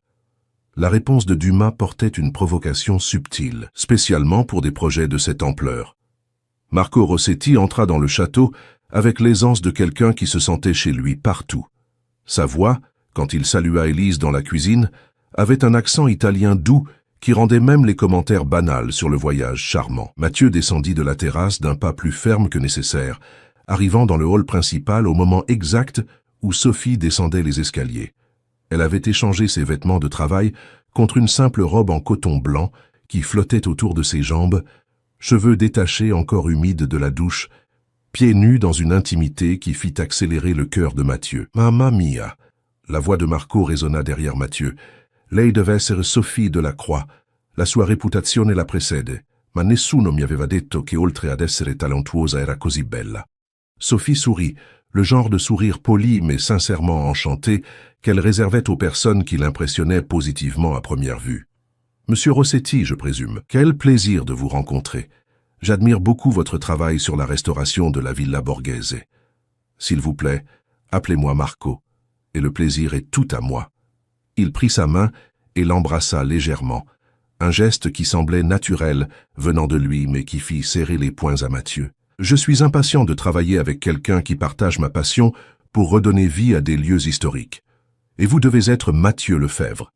La réponse de Dumas portait une provocation subtile, spécialement pour des projets de cette ampleur. Marco Rossetti entra dans le château avec l'aisance de quelqu'un qui se sentait chez lui partout. Sa voix, quand il salua Élise dans la cuisine, avait un accent italien doux qui rendait même les commentaires banals sur le voyage charmant. Mathieu descendit de la terrasse d'un pas plus ferme que nécessaire, arrivant dans le hall principal au moment exact où Sophie descendait les escaliers. Elle avait échangé ses vêtements de travail contre une simple robe en coton blanc qui flottait autour de ses jambes, cheveux détachés encore humides de la douche, pieds nus dans une intimité qui fit accélérer le cœur de Mathieu. « Mamma mia !» La voix de Marco résonna derrière Mathieu. « Lei deve essere Sophie de la Croix. La sua reputazione la precede, ma nessuno mi aveva detto che oltre ad essere talentuosa era così bella. » Sophie sourit, le genre de sourire poli mais sincèrement enchanté qu'elle réservait aux personnes qui l'impressionnaient positivement à première vue. « Monsieur Rossetti, je présume, quel plaisir de vous rencontrer. J'admire beaucoup votre travail sur la restauration de la Villa Borghese. S'il vous plaît, appelez-moi Marco, et le plaisir est tout à moi. » Il prit sa main et l'embrassa légèrement, un geste qui semblait naturel venant de lui mais qui fit serrer les poings à Mathieu. « Je suis impatient de travailler avec quelqu'un qui partage ma passion pour redonner vie à des lieux historiques. Et vous devez être Mathieu Lefebvre. »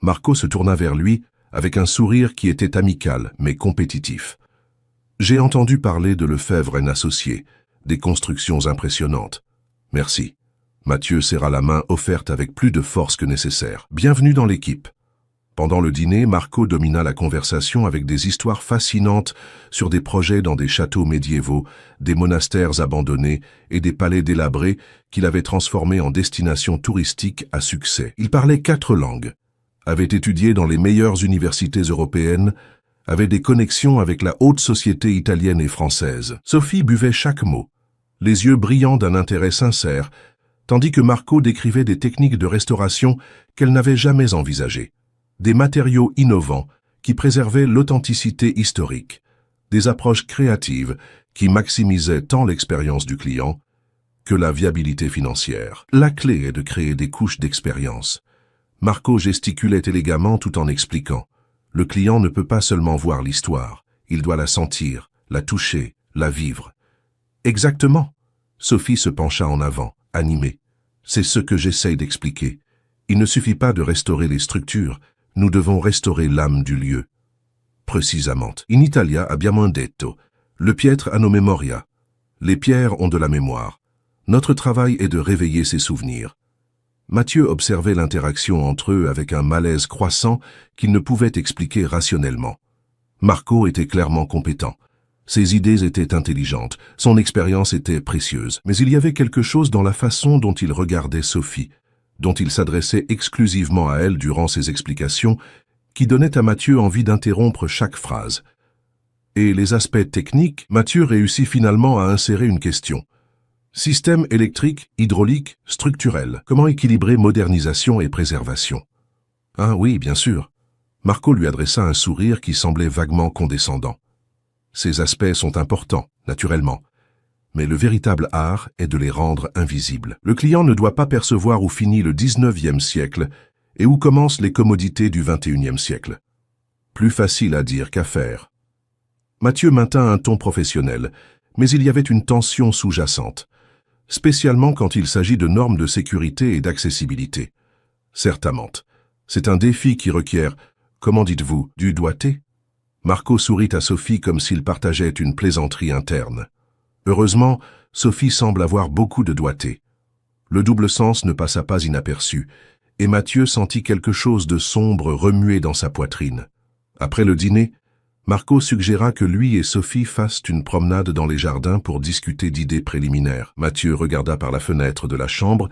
Marco se tourna vers lui avec un sourire qui était amical mais compétitif. « J'ai entendu parler de Lefebvre & Associés, des constructions impressionnantes. Merci. » Mathieu serra la main offerte avec plus de force que nécessaire. « Bienvenue dans l'équipe. » Pendant le dîner, Marco domina la conversation avec des histoires fascinantes sur des projets dans des châteaux médiévaux, des monastères abandonnés et des palais délabrés qu'il avait transformés en destinations touristiques à succès. Il parlait 4 langues, avait étudié dans les meilleures universités européennes, avait des connexions avec la haute société italienne et française. Sophie buvait chaque mot, les yeux brillants d'un intérêt sincère, tandis que Marco décrivait des techniques de restauration qu'elle n'avait jamais envisagées. Des matériaux innovants qui préservaient l'authenticité historique, des approches créatives qui maximisaient tant l'expérience du client que la viabilité financière. La clé est de créer des couches d'expérience. Marco gesticulait élégamment tout en expliquant. Le client ne peut pas seulement voir l'histoire, il doit la sentir, la toucher, la vivre. Exactement. Sophie se pencha en avant, animée. C'est ce que j'essaye d'expliquer. Il ne suffit pas de restaurer les structures, nous devons restaurer l'âme du lieu. Précisément. In Italia abbiamo detto, le pietre hanno memoria. Les pierres ont de la mémoire. Notre travail est de réveiller ces souvenirs. Mathieu observait l'interaction entre eux avec un malaise croissant qu'il ne pouvait expliquer rationnellement. Marco était clairement compétent. Ses idées étaient intelligentes, son expérience était précieuse. Mais il y avait quelque chose dans la façon dont il regardait Sophie, dont il s'adressait exclusivement à elle durant ses explications, qui donnait à Mathieu envie d'interrompre chaque phrase. Et les aspects techniques, Mathieu réussit finalement à insérer une question. Système électrique, hydraulique, structurel. Comment équilibrer modernisation et préservation? Ah oui, bien sûr. Marco lui adressa un sourire qui semblait vaguement condescendant. Ces aspects sont importants, naturellement. Mais le véritable art est de les rendre invisibles. Le client ne doit pas percevoir où finit le 19e siècle et où commencent les commodités du 21e siècle. Plus facile à dire qu'à faire. Mathieu maintint un ton professionnel, mais il y avait une tension sous-jacente, spécialement quand il s'agit de normes de sécurité et d'accessibilité. Certainement, c'est un défi qui requiert, comment dites-vous, du doigté? Marco sourit à Sophie comme s'il partageait une plaisanterie interne. Heureusement, Sophie semble avoir beaucoup de doigté. Le double sens ne passa pas inaperçu, et Mathieu sentit quelque chose de sombre remuer dans sa poitrine. Après le dîner, Marco suggéra que lui et Sophie fassent une promenade dans les jardins pour discuter d'idées préliminaires. Mathieu regarda par la fenêtre de la chambre,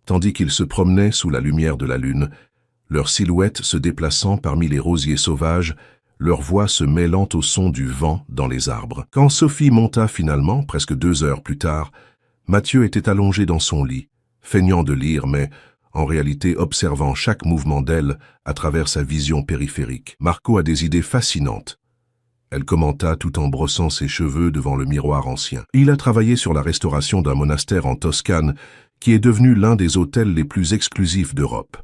tandis qu'ils se promenaient sous la lumière de la lune, leurs silhouettes se déplaçant parmi les rosiers sauvages, leur voix se mêlant au son du vent dans les arbres. Quand Sophie monta finalement, presque 2 heures plus tard, Mathieu était allongé dans son lit, feignant de lire, mais en réalité observant chaque mouvement d'elle à travers sa vision périphérique. Marco a des idées fascinantes. Elle commenta tout en brossant ses cheveux devant le miroir ancien. Il a travaillé sur la restauration d'un monastère en Toscane, qui est devenu l'un des hôtels les plus exclusifs d'Europe.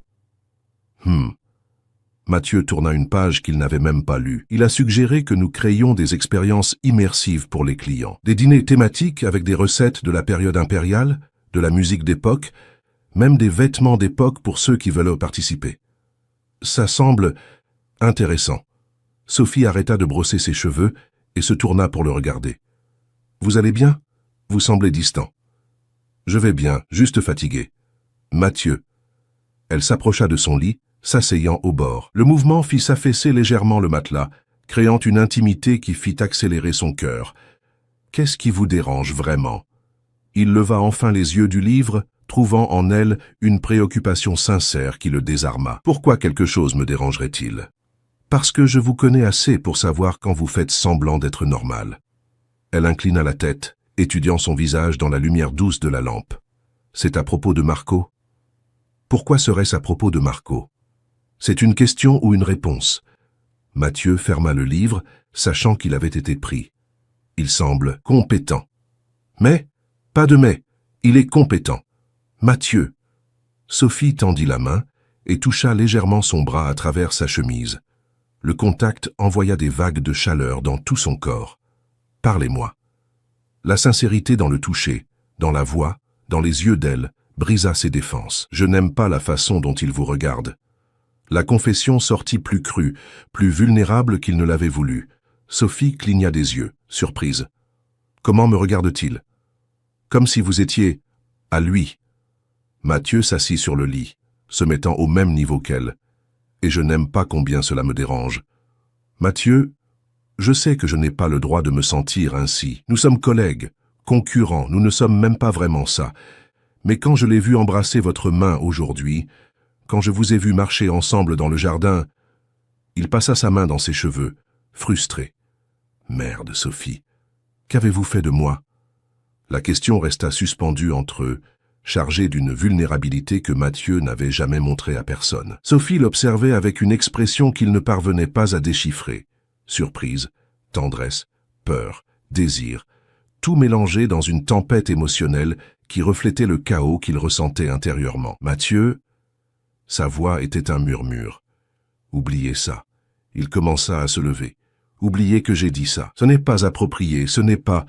Mathieu tourna une page qu'il n'avait même pas lue. Il a suggéré que nous créions des expériences immersives pour les clients. Des dîners thématiques avec des recettes de la période impériale, de la musique d'époque, même des vêtements d'époque pour ceux qui veulent participer. Ça semble intéressant. Sophie arrêta de brosser ses cheveux et se tourna pour le regarder. « Vous allez bien? Vous semblez distant. »« Je vais bien, juste fatigué. »« Mathieu. » Elle s'approcha de son lit, s'asseyant au bord. Le mouvement fit s'affaisser légèrement le matelas, créant une intimité qui fit accélérer son cœur. « Qu'est-ce qui vous dérange vraiment ?» Il leva enfin les yeux du livre, trouvant en elle une préoccupation sincère qui le désarma. « Pourquoi quelque chose me dérangerait-il ?»« Parce que je vous connais assez pour savoir quand vous faites semblant d'être normal. » Elle inclina la tête, étudiant son visage dans la lumière douce de la lampe. « C'est à propos de Marco ?» Pourquoi serait-ce à propos de Marco? C'est une question ou une réponse. Mathieu ferma le livre, sachant qu'il avait été pris. Il semble compétent. Mais, pas de mais, il est compétent. Mathieu. Sophie tendit la main et toucha légèrement son bras à travers sa chemise. Le contact envoya des vagues de chaleur dans tout son corps. Parlez-moi. La sincérité dans le toucher, dans la voix, dans les yeux d'elle, brisa ses défenses. Je n'aime pas la façon dont il vous regarde. La confession sortit plus crue, plus vulnérable qu'il ne l'avait voulu. Sophie cligna des yeux, surprise. Comment me regarde-t-il? Comme si vous étiez à lui. Mathieu s'assit sur le lit, se mettant au même niveau qu'elle. et je n'aime pas combien cela me dérange. Mathieu, je sais que je n'ai pas le droit de me sentir ainsi. Nous sommes collègues, concurrents, nous ne sommes même pas vraiment ça. Mais quand je l'ai vu embrasser votre main aujourd'hui, quand je vous ai vu marcher ensemble dans le jardin, il passa sa main dans ses cheveux, frustré. Merde, Sophie, qu'avez-vous fait de moi? La question resta suspendue entre eux, chargée d'une vulnérabilité que Mathieu n'avait jamais montrée à personne. Sophie l'observait avec une expression qu'il ne parvenait pas à déchiffrer. Surprise, tendresse, peur, désir, tout mélangé dans une tempête émotionnelle qui reflétait le chaos qu'il ressentait intérieurement. Mathieu, sa voix était un murmure. Oubliez ça. Il commença à se lever. Oubliez que j'ai dit ça. Ce n'est pas approprié, ce n'est pas...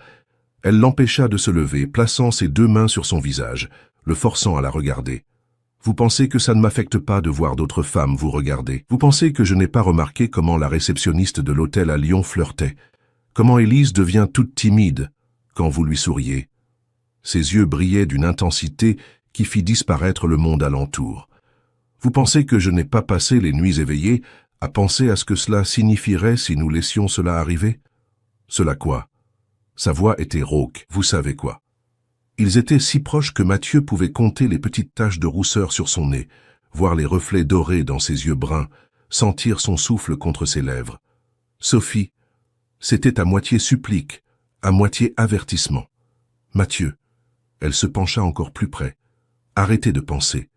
Elle l'empêcha de se lever, plaçant ses deux mains sur son visage, le forçant à la regarder. Vous pensez que ça ne m'affecte pas de voir d'autres femmes vous regarder? Vous pensez que je n'ai pas remarqué comment la réceptionniste de l'hôtel à Lyon flirtait? Comment Élise devient toute timide quand vous lui souriez? Ses yeux brillaient d'une intensité qui fit disparaître le monde alentour. Vous pensez que je n'ai pas passé les nuits éveillées à penser à ce que cela signifierait si nous laissions cela arriver? Cela quoi? Sa voix était rauque, vous savez quoi. Ils étaient si proches que Mathieu pouvait compter les petites taches de rousseur sur son nez, voir les reflets dorés dans ses yeux bruns, sentir son souffle contre ses lèvres. Sophie, c'était à moitié supplique, à moitié avertissement. Mathieu, elle se pencha encore plus près. Arrêtez de penser,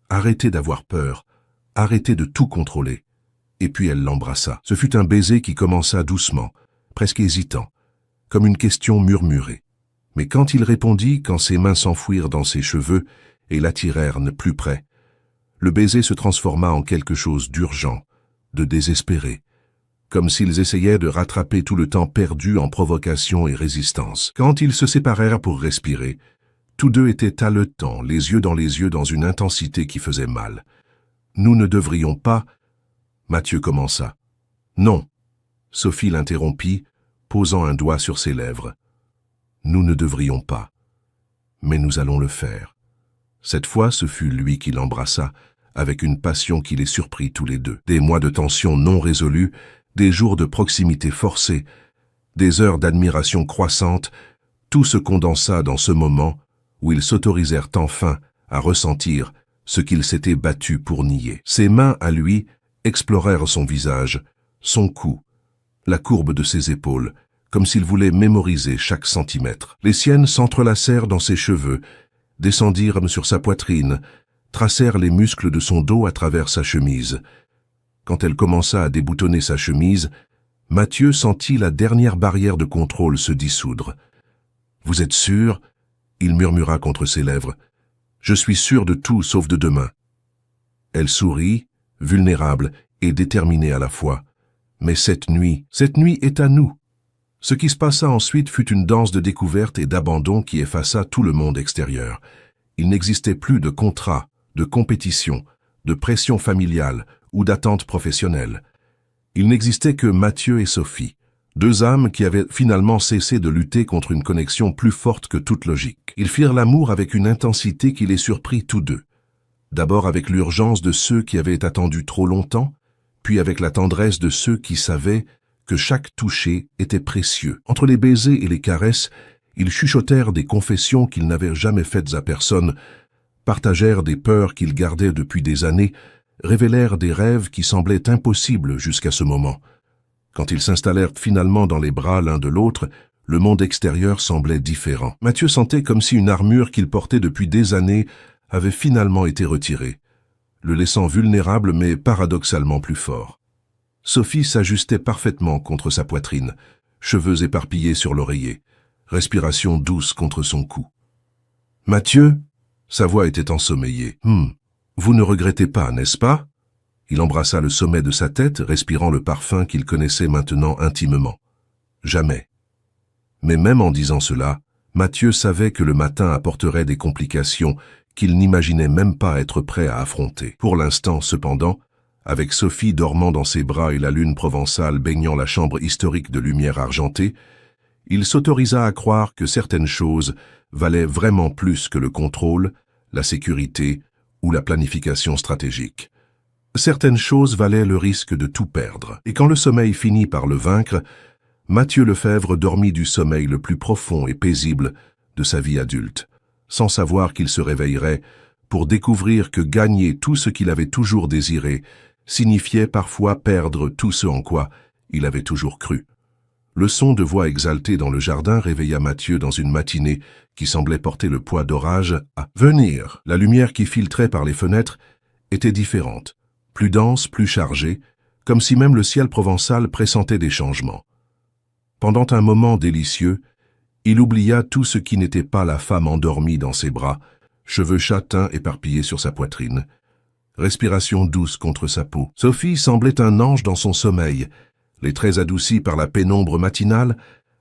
arrêtez d'avoir peur, arrêtez de tout contrôler. Et puis elle l'embrassa. Ce fut un baiser qui commença doucement, presque hésitant, comme une question murmurée. Mais quand il répondit, quand ses mains s'enfouirent dans ses cheveux et l'attirèrent plus près, le baiser se transforma en quelque chose d'urgent, de désespéré, comme s'ils essayaient de rattraper tout le temps perdu en provocation et résistance. Quand ils se séparèrent pour respirer, tous deux étaient haletants, les yeux dans une intensité qui faisait mal. Nous ne devrions pas... Mathieu commença. Non. Sophie l'interrompit, posant un doigt sur ses lèvres. Nous ne devrions pas. Mais nous allons le faire. Cette fois, ce fut lui qui l'embrassa, avec une passion qui les surprit tous les deux. Des mois de tension non résolue, des jours de proximité forcée, des heures d'admiration croissante, tout se condensa dans ce moment où ils s'autorisèrent enfin à ressentir ce qu'ils s'étaient battus pour nier. Ses mains, à lui, explorèrent son visage, son cou, la courbe de ses épaules, comme s'il voulait mémoriser chaque centimètre. Les siennes s'entrelacèrent dans ses cheveux, descendirent sur sa poitrine, tracèrent les muscles de son dos à travers sa chemise. Quand elle commença à déboutonner sa chemise, Mathieu sentit la dernière barrière de contrôle se dissoudre. « Vous êtes sûr ?» il murmura contre ses lèvres. « Je suis sûr de tout sauf de demain. » Elle sourit, vulnérable et déterminée à la fois. « Mais cette nuit est à nous. » Ce qui se passa ensuite fut une danse de découverte et d'abandon qui effaça tout le monde extérieur. Il n'existait plus de contrat, de compétition, de pression familiale ou d'attente professionnelle. Il n'existait que Mathieu et Sophie, deux âmes qui avaient finalement cessé de lutter contre une connexion plus forte que toute logique. Ils firent l'amour avec une intensité qui les surprit tous deux. D'abord avec l'urgence de ceux qui avaient attendu trop longtemps, puis avec la tendresse de ceux qui savaient que chaque toucher était précieux. Entre les baisers et les caresses, ils chuchotèrent des confessions qu'ils n'avaient jamais faites à personne, partagèrent des peurs qu'ils gardaient depuis des années, révélèrent des rêves qui semblaient impossibles jusqu'à ce moment. Quand ils s'installèrent finalement dans les bras l'un de l'autre, le monde extérieur semblait différent. Mathieu sentait comme si une armure qu'il portait depuis des années avait finalement été retirée, le laissant vulnérable mais paradoxalement plus fort. Sophie s'ajustait parfaitement contre sa poitrine, cheveux éparpillés sur l'oreiller, respiration douce contre son cou. « Mathieu ?» Sa voix était ensommeillée. « Vous ne regrettez pas, n'est-ce pas ?» Il embrassa le sommet de sa tête, respirant le parfum qu'il connaissait maintenant intimement. « Jamais. » Mais même en disant cela, Mathieu savait que le matin apporterait des complications qu'il n'imaginait même pas être prêt à affronter. Pour l'instant, cependant, avec Sophie dormant dans ses bras et la lune provençale baignant la chambre historique de lumière argentée, il s'autorisa à croire que certaines choses valaient vraiment plus que le contrôle, la sécurité ou la planification stratégique. Certaines choses valaient le risque de tout perdre. Et quand le sommeil finit par le vaincre, Mathieu Lefebvre dormit du sommeil le plus profond et paisible de sa vie adulte, sans savoir qu'il se réveillerait pour découvrir que gagner tout ce qu'il avait toujours désiré signifiait parfois perdre tout ce en quoi il avait toujours cru. Le son de voix exaltée dans le jardin réveilla Mathieu dans une matinée qui semblait porter le poids d'orage à venir. La lumière qui filtrait par les fenêtres était différente, plus dense, plus chargée, comme si même le ciel provençal pressentait des changements. Pendant un moment délicieux, il oublia tout ce qui n'était pas la femme endormie dans ses bras, cheveux châtains éparpillés sur sa poitrine, respiration douce contre sa peau. Sophie semblait un ange dans son sommeil, les traits adoucis par la pénombre matinale,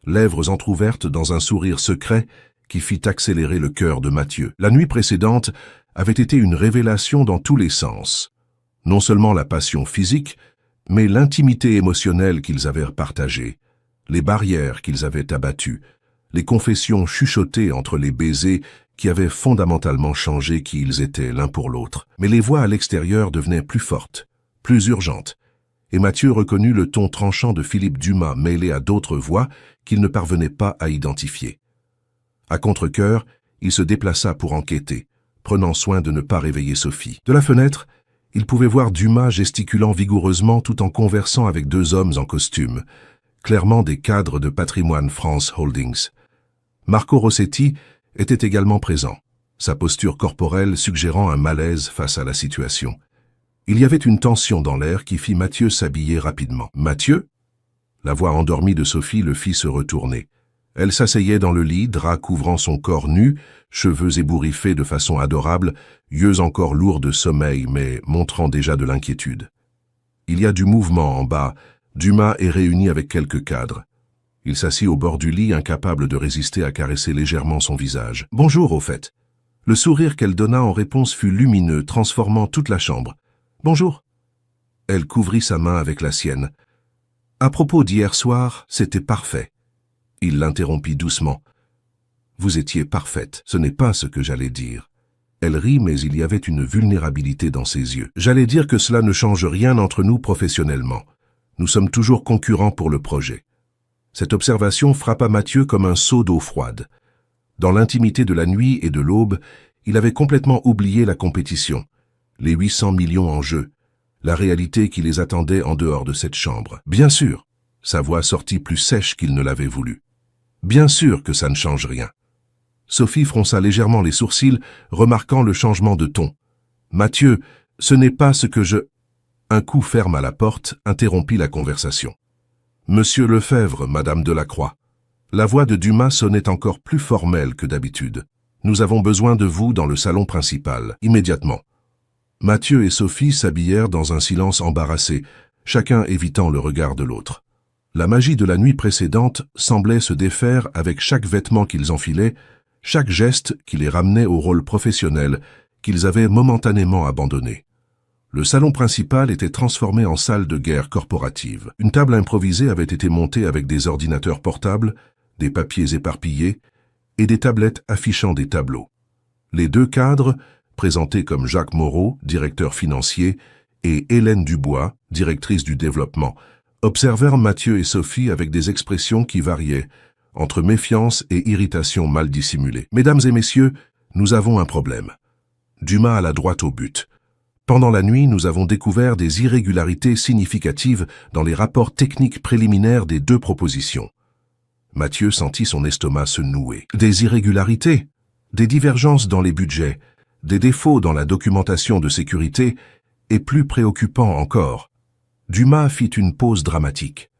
lèvres entr'ouvertes dans un sourire secret qui fit accélérer le cœur de Mathieu. La nuit précédente avait été une révélation dans tous les sens. Non seulement la passion physique, mais l'intimité émotionnelle qu'ils avaient partagée, les barrières qu'ils avaient abattues, les confessions chuchotées entre les baisers qui avaient fondamentalement changé qui ils étaient l'un pour l'autre. Mais les voix à l'extérieur devenaient plus fortes, plus urgentes, et Mathieu reconnut le ton tranchant de Philippe Dumas mêlé à d'autres voix qu'il ne parvenait pas à identifier. À contre-cœur, il se déplaça pour enquêter, prenant soin de ne pas réveiller Sophie. De la fenêtre, il pouvait voir Dumas gesticulant vigoureusement tout en conversant avec deux hommes en costume, clairement des cadres de Patrimoine France Holdings. Marco Rossetti était également présent, sa posture corporelle suggérant un malaise face à la situation. Il y avait une tension dans l'air qui fit Mathieu s'habiller rapidement. « Mathieu ?» La voix endormie de Sophie le fit se retourner. Elle s'asseyait dans le lit, drap couvrant son corps nu, cheveux ébouriffés de façon adorable, yeux encore lourds de sommeil mais montrant déjà de l'inquiétude. Il y a du mouvement en bas. Dumas est réuni avec quelques cadres. Il s'assit au bord du lit, incapable de résister à caresser légèrement son visage. « Bonjour, au fait. » Le sourire qu'elle donna en réponse fut lumineux, transformant toute la chambre. « Bonjour. » Elle couvrit sa main avec la sienne. « À propos d'hier soir, c'était parfait. » Il l'interrompit doucement. « Vous étiez parfaite. Ce n'est pas ce que j'allais dire. » Elle rit, mais il y avait une vulnérabilité dans ses yeux. « J'allais dire que cela ne change rien entre nous professionnellement. Nous sommes toujours concurrents pour le projet. » Cette observation frappa Mathieu comme un seau d'eau froide. Dans l'intimité de la nuit et de l'aube, il avait complètement oublié la compétition, les 800 millions en jeu, la réalité qui les attendait en dehors de cette chambre. Bien sûr, sa voix sortit plus sèche qu'il ne l'avait voulu. Bien sûr que ça ne change rien. Sophie fronça légèrement les sourcils, remarquant le changement de ton. Mathieu, ce n'est pas ce que je... Un coup ferme à la porte interrompit la conversation. Monsieur Lefebvre, Madame Delacroix. La voix de Dumas sonnait encore plus formelle que d'habitude. Nous avons besoin de vous dans le salon principal, immédiatement. Mathieu et Sophie s'habillèrent dans un silence embarrassé, chacun évitant le regard de l'autre. La magie de la nuit précédente semblait se défaire avec chaque vêtement qu'ils enfilaient, chaque geste qui les ramenait au rôle professionnel qu'ils avaient momentanément abandonné. Le salon principal était transformé en salle de guerre corporative. Une table improvisée avait été montée avec des ordinateurs portables, des papiers éparpillés et des tablettes affichant des tableaux. Les deux cadres, présentés comme Jacques Moreau, directeur financier, et Hélène Dubois, directrice du développement, observèrent Mathieu et Sophie avec des expressions qui variaient, entre méfiance et irritation mal dissimulée. « Mesdames et messieurs, nous avons un problème. » Dumas alla droit au but. Pendant la nuit, nous avons découvert des irrégularités significatives dans les rapports techniques préliminaires des deux propositions. Mathieu sentit son estomac se nouer. Des irrégularités, des divergences dans les budgets, des défauts dans la documentation de sécurité, et plus préoccupant encore, Dumas fit une pause dramatique.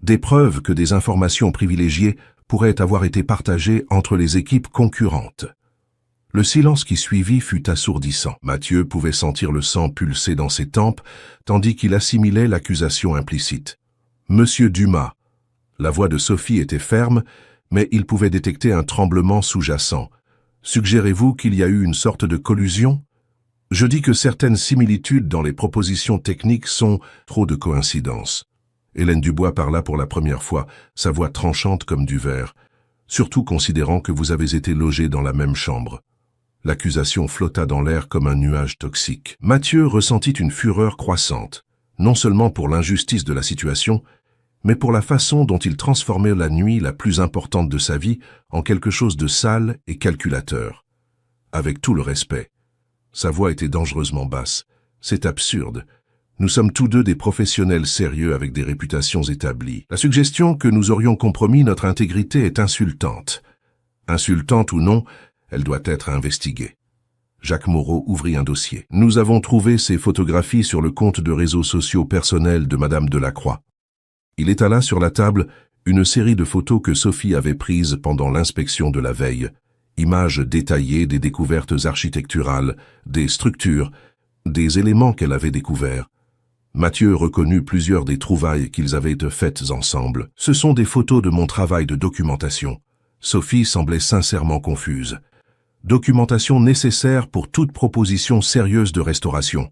Des preuves que des informations privilégiées pourraient avoir été partagées entre les équipes concurrentes. Le silence qui suivit fut assourdissant. Mathieu pouvait sentir le sang pulser dans ses tempes, tandis qu'il assimilait l'accusation implicite. « Monsieur Dumas !» La voix de Sophie était ferme, mais il pouvait détecter un tremblement sous-jacent. « Suggérez-vous qu'il y a eu une sorte de collusion ? Je dis que certaines similitudes dans les propositions techniques sont trop de coïncidences. » Hélène Dubois parla pour la première fois, sa voix tranchante comme du verre, surtout considérant que vous avez été logés dans la même chambre. L'accusation flotta dans l'air comme un nuage toxique. Mathieu ressentit une fureur croissante, non seulement pour l'injustice de la situation, mais pour la façon dont il transformait la nuit la plus importante de sa vie en quelque chose de sale et calculateur. Avec tout le respect. Sa voix était dangereusement basse. C'est absurde. Nous sommes tous deux des professionnels sérieux avec des réputations établies. La suggestion que nous aurions compromis notre intégrité est insultante. Insultante ou non, elle doit être investiguée. Jacques Moreau ouvrit un dossier. Nous avons trouvé ces photographies sur le compte de réseaux sociaux personnel de Madame Delacroix. Il étala sur la table une série de photos que Sophie avait prises pendant l'inspection de la veille. Images détaillées des découvertes architecturales, des structures, des éléments qu'elle avait découverts. Mathieu reconnut plusieurs des trouvailles qu'ils avaient faites ensemble. Ce sont des photos de mon travail de documentation. Sophie semblait sincèrement confuse. Documentation nécessaire pour toute proposition sérieuse de restauration.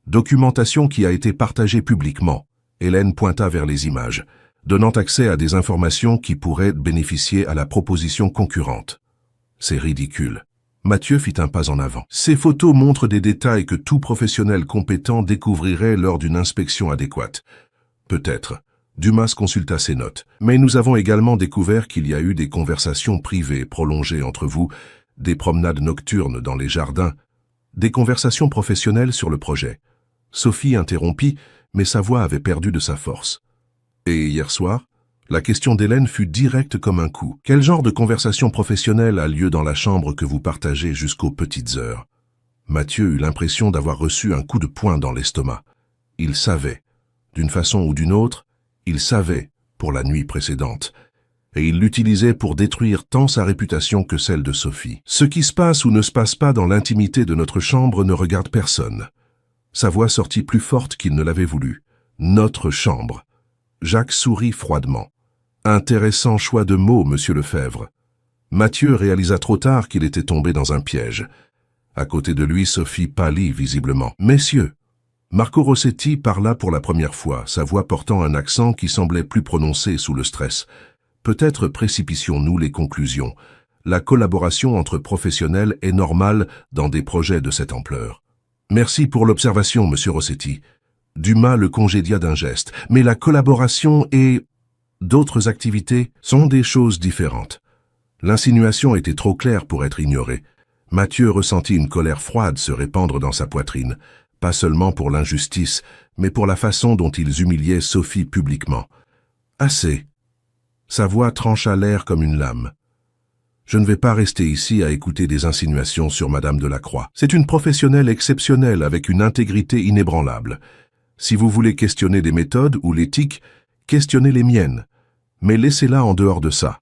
Documentation qui a été partagée publiquement. Hélène pointa vers les images, donnant accès à des informations qui pourraient bénéficier à la proposition concurrente. C'est ridicule. Mathieu fit un pas en avant. Ces photos montrent des détails que tout professionnel compétent découvrirait lors d'une inspection adéquate. Peut-être. Dumas consulta ses notes. Mais nous avons également découvert qu'il y a eu des conversations privées prolongées entre vous, des promenades nocturnes dans les jardins, des conversations professionnelles sur le projet. Sophie interrompit, mais sa voix avait perdu de sa force. Et hier soir, la question d'Hélène fut directe comme un coup. Quel genre de conversation professionnelle a lieu dans la chambre que vous partagez jusqu'aux petites heures? Mathieu eut l'impression d'avoir reçu un coup de poing dans l'estomac. Il savait, d'une façon ou d'une autre, il savait pour la nuit précédente, et il l'utilisait pour détruire tant sa réputation que celle de Sophie. Ce qui se passe ou ne se passe pas dans l'intimité de notre chambre ne regarde personne. Sa voix sortit plus forte qu'il ne l'avait voulu. Notre chambre. Jacques sourit froidement. Intéressant choix de mots, monsieur Lefebvre. Mathieu réalisa trop tard qu'il était tombé dans un piège. À côté de lui, Sophie pâlit visiblement. Messieurs, Marco Rossetti parla pour la première fois, sa voix portant un accent qui semblait plus prononcé sous le stress. Peut-être précipitions-nous les conclusions. La collaboration entre professionnels est normale dans des projets de cette ampleur. Merci pour l'observation, monsieur Rossetti. Dumas le congédia d'un geste, mais la collaboration et d'autres activités sont des choses différentes. L'insinuation était trop claire pour être ignorée. Mathieu ressentit une colère froide se répandre dans sa poitrine, pas seulement pour l'injustice, mais pour la façon dont ils humiliaient Sophie publiquement. Assez. Sa voix trancha l'air comme une lame. Je ne vais pas rester ici à écouter des insinuations sur Madame Delacroix. C'est une professionnelle exceptionnelle avec une intégrité inébranlable. Si vous voulez questionner des méthodes ou l'éthique, questionnez les miennes, mais laissez-la en dehors de ça.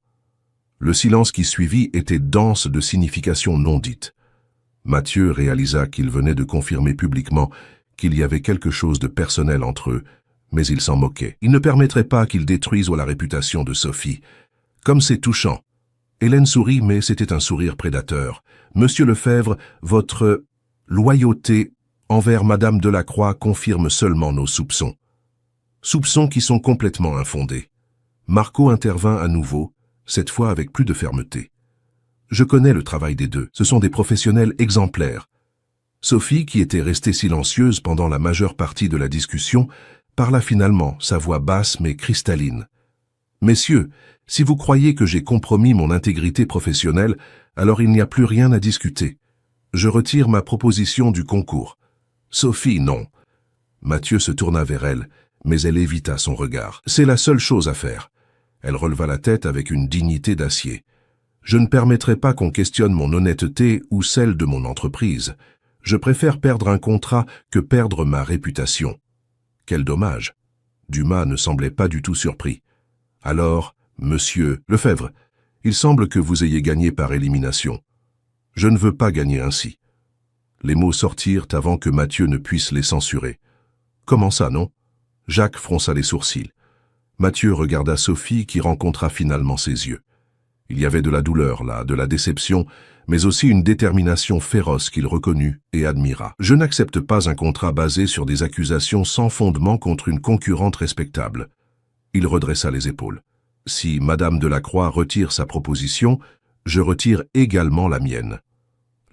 Le silence qui suivit était dense de significations non dites. Mathieu réalisa qu'il venait de confirmer publiquement qu'il y avait quelque chose de personnel entre eux, mais il s'en moquait. Il ne permettrait pas qu'il détruise la réputation de Sophie. Comme c'est touchant. Hélène sourit, mais c'était un sourire prédateur. Monsieur Lefebvre, votre loyauté envers Madame Delacroix confirme seulement nos soupçons. Soupçons qui sont complètement infondés. Marco intervint à nouveau, cette fois avec plus de fermeté. Je connais le travail des deux, ce sont des professionnels exemplaires. Sophie, qui était restée silencieuse pendant la majeure partie de la discussion, parla finalement, sa voix basse mais cristalline. Messieurs, si vous croyez que j'ai compromis mon intégrité professionnelle, alors il n'y a plus rien à discuter. Je retire ma proposition du concours. Sophie, non. Mathieu se tourna vers elle, mais elle évita son regard. C'est la seule chose à faire. Elle releva la tête avec une dignité d'acier. Je ne permettrai pas qu'on questionne mon honnêteté ou celle de mon entreprise. Je préfère perdre un contrat que perdre ma réputation. Quel dommage. Dumas ne semblait pas du tout surpris. Alors, monsieur Lefebvre, il semble que vous ayez gagné par élimination. Je ne veux pas gagner ainsi. Les mots sortirent avant que Mathieu ne puisse les censurer. Comment ça, non? Jacques fronça les sourcils. Mathieu regarda Sophie qui rencontra finalement ses yeux. Il y avait de la douleur là, de la déception, mais aussi une détermination féroce qu'il reconnut et admira. Je n'accepte pas un contrat basé sur des accusations sans fondement contre une concurrente respectable. Il redressa les épaules. Si Madame Delacroix retire sa proposition, je retire également la mienne.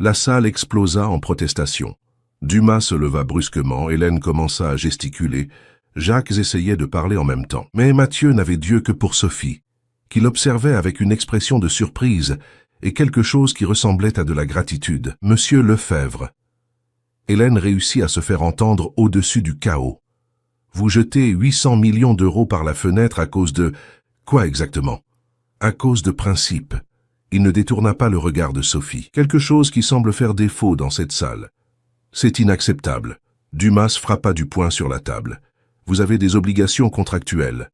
La salle explosa en protestation. Dumas se leva brusquement, Hélène commença à gesticuler, Jacques essayait de parler en même temps. Mais Mathieu n'avait d'yeux que pour Sophie, qu'il observait avec une expression de surprise et quelque chose qui ressemblait à de la gratitude. « Monsieur Lefebvre !» Hélène réussit à se faire entendre au-dessus du chaos. « Vous jetez 800 millions d'euros par la fenêtre à cause de... Quoi exactement ? À cause de principes. » Il ne détourna pas le regard de Sophie. Quelque chose qui semble faire défaut dans cette salle. C'est inacceptable. Dumas frappa du poing sur la table. Vous avez des obligations contractuelles.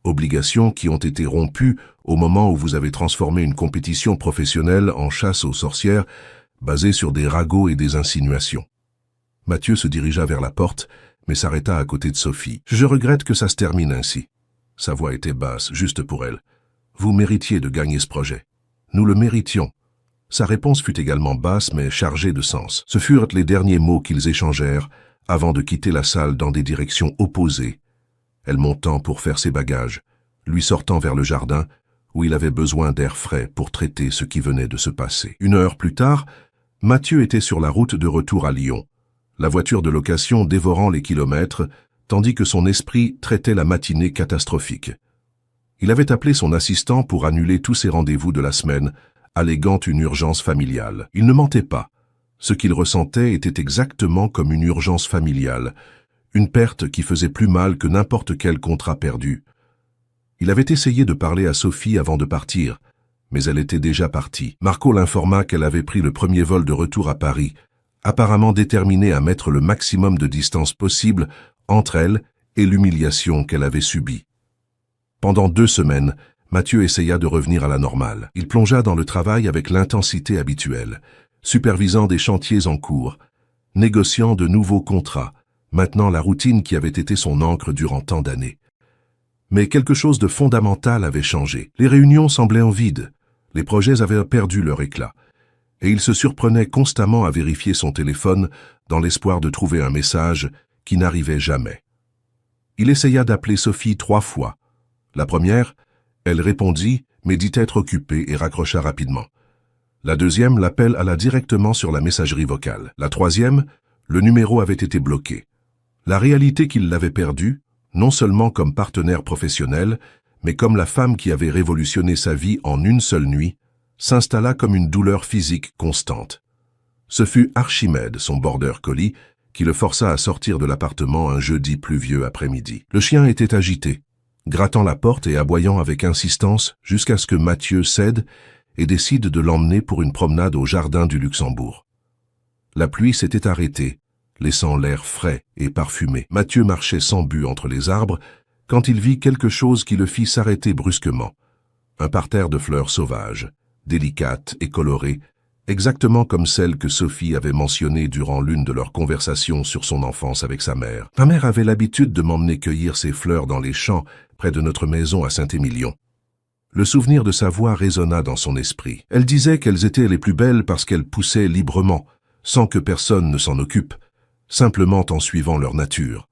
Obligations qui ont été rompues au moment où vous avez transformé une compétition professionnelle en chasse aux sorcières basée sur des ragots et des insinuations. Mathieu se dirigea vers la porte, mais s'arrêta à côté de Sophie. Je regrette que ça se termine ainsi. Sa voix était basse, juste pour elle. Vous méritiez de gagner ce projet. Nous le méritions. Sa réponse fut également basse mais chargée de sens. Ce furent les derniers mots qu'ils échangèrent avant de quitter la salle dans des directions opposées, elle montant pour faire ses bagages, lui sortant vers le jardin où il avait besoin d'air frais pour traiter ce qui venait de se passer. 1 heure plus tard, Mathieu était sur la route de retour à Lyon, la voiture de location dévorant les kilomètres, tandis que son esprit traitait la matinée catastrophique. Il avait appelé son assistant pour annuler tous ses rendez-vous de la semaine, alléguant une urgence familiale. Il ne mentait pas. Ce qu'il ressentait était exactement comme une urgence familiale, une perte qui faisait plus mal que n'importe quel contrat perdu. Il avait essayé de parler à Sophie avant de partir, mais elle était déjà partie. Marco l'informa qu'elle avait pris le premier vol de retour à Paris, apparemment déterminée à mettre le maximum de distance possible entre elle et l'humiliation qu'elle avait subie. Pendant 2 semaines, Mathieu essaya de revenir à la normale. Il plongea dans le travail avec l'intensité habituelle, supervisant des chantiers en cours, négociant de nouveaux contrats, maintenant la routine qui avait été son encre durant tant d'années. Mais quelque chose de fondamental avait changé. Les réunions semblaient en vide, les projets avaient perdu leur éclat, et il se surprenait constamment à vérifier son téléphone dans l'espoir de trouver un message qui n'arrivait jamais. Il essaya d'appeler Sophie 3 fois. La première, elle répondit, mais dit être occupée et raccrocha rapidement. La deuxième, l'appel alla directement sur la messagerie vocale. La troisième, le numéro avait été bloqué. La réalité qu'il l'avait perdue, non seulement comme partenaire professionnel, mais comme la femme qui avait révolutionné sa vie en une seule nuit, s'installa comme une douleur physique constante. Ce fut Archimède, son border collie, qui le força à sortir de l'appartement un jeudi pluvieux après-midi. Le chien était agité, grattant la porte et aboyant avec insistance jusqu'à ce que Mathieu cède et décide de l'emmener pour une promenade au jardin du Luxembourg. La pluie s'était arrêtée, laissant l'air frais et parfumé. Mathieu marchait sans but entre les arbres quand il vit quelque chose qui le fit s'arrêter brusquement. Un parterre de fleurs sauvages, délicates et colorées, exactement comme celles que Sophie avait mentionnées durant l'une de leurs conversations sur son enfance avec sa mère. Ma mère avait l'habitude de m'emmener cueillir ces fleurs dans les champs près de notre maison à Saint-Émilion. Le souvenir de sa voix résonna dans son esprit. Elle disait qu'elles étaient les plus belles parce qu'elles poussaient librement, sans que personne ne s'en occupe, simplement en suivant leur nature.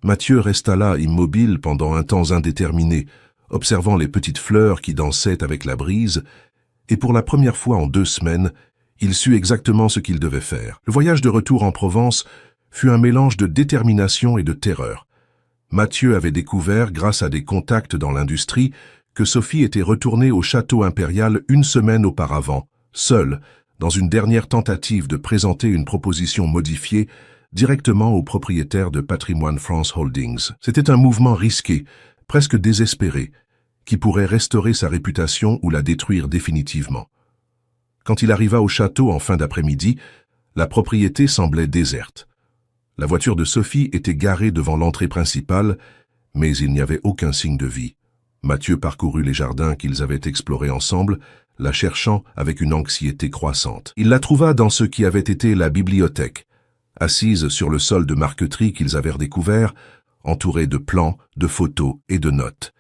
Mathieu resta là immobile pendant un temps indéterminé, observant les petites fleurs qui dansaient avec la brise, et pour la première fois en 2 semaines, il sut exactement ce qu'il devait faire. Le voyage de retour en Provence fut un mélange de détermination et de terreur. Mathieu avait découvert, grâce à des contacts dans l'industrie, que Sophie était retournée au château impérial 1 semaine auparavant, seule, dans une dernière tentative de présenter une proposition modifiée directement au propriétaire de Patrimoine France Holdings. C'était un mouvement risqué, presque désespéré, qui pourrait restaurer sa réputation ou la détruire définitivement. Quand il arriva au château en fin d'après-midi, la propriété semblait déserte. La voiture de Sophie était garée devant l'entrée principale, mais il n'y avait aucun signe de vie. Mathieu parcourut les jardins qu'ils avaient explorés ensemble, la cherchant avec une anxiété croissante. Il la trouva dans ce qui avait été la bibliothèque, assise sur le sol de marqueterie qu'ils avaient redécouvert, entourée de plans, de photos et de notes.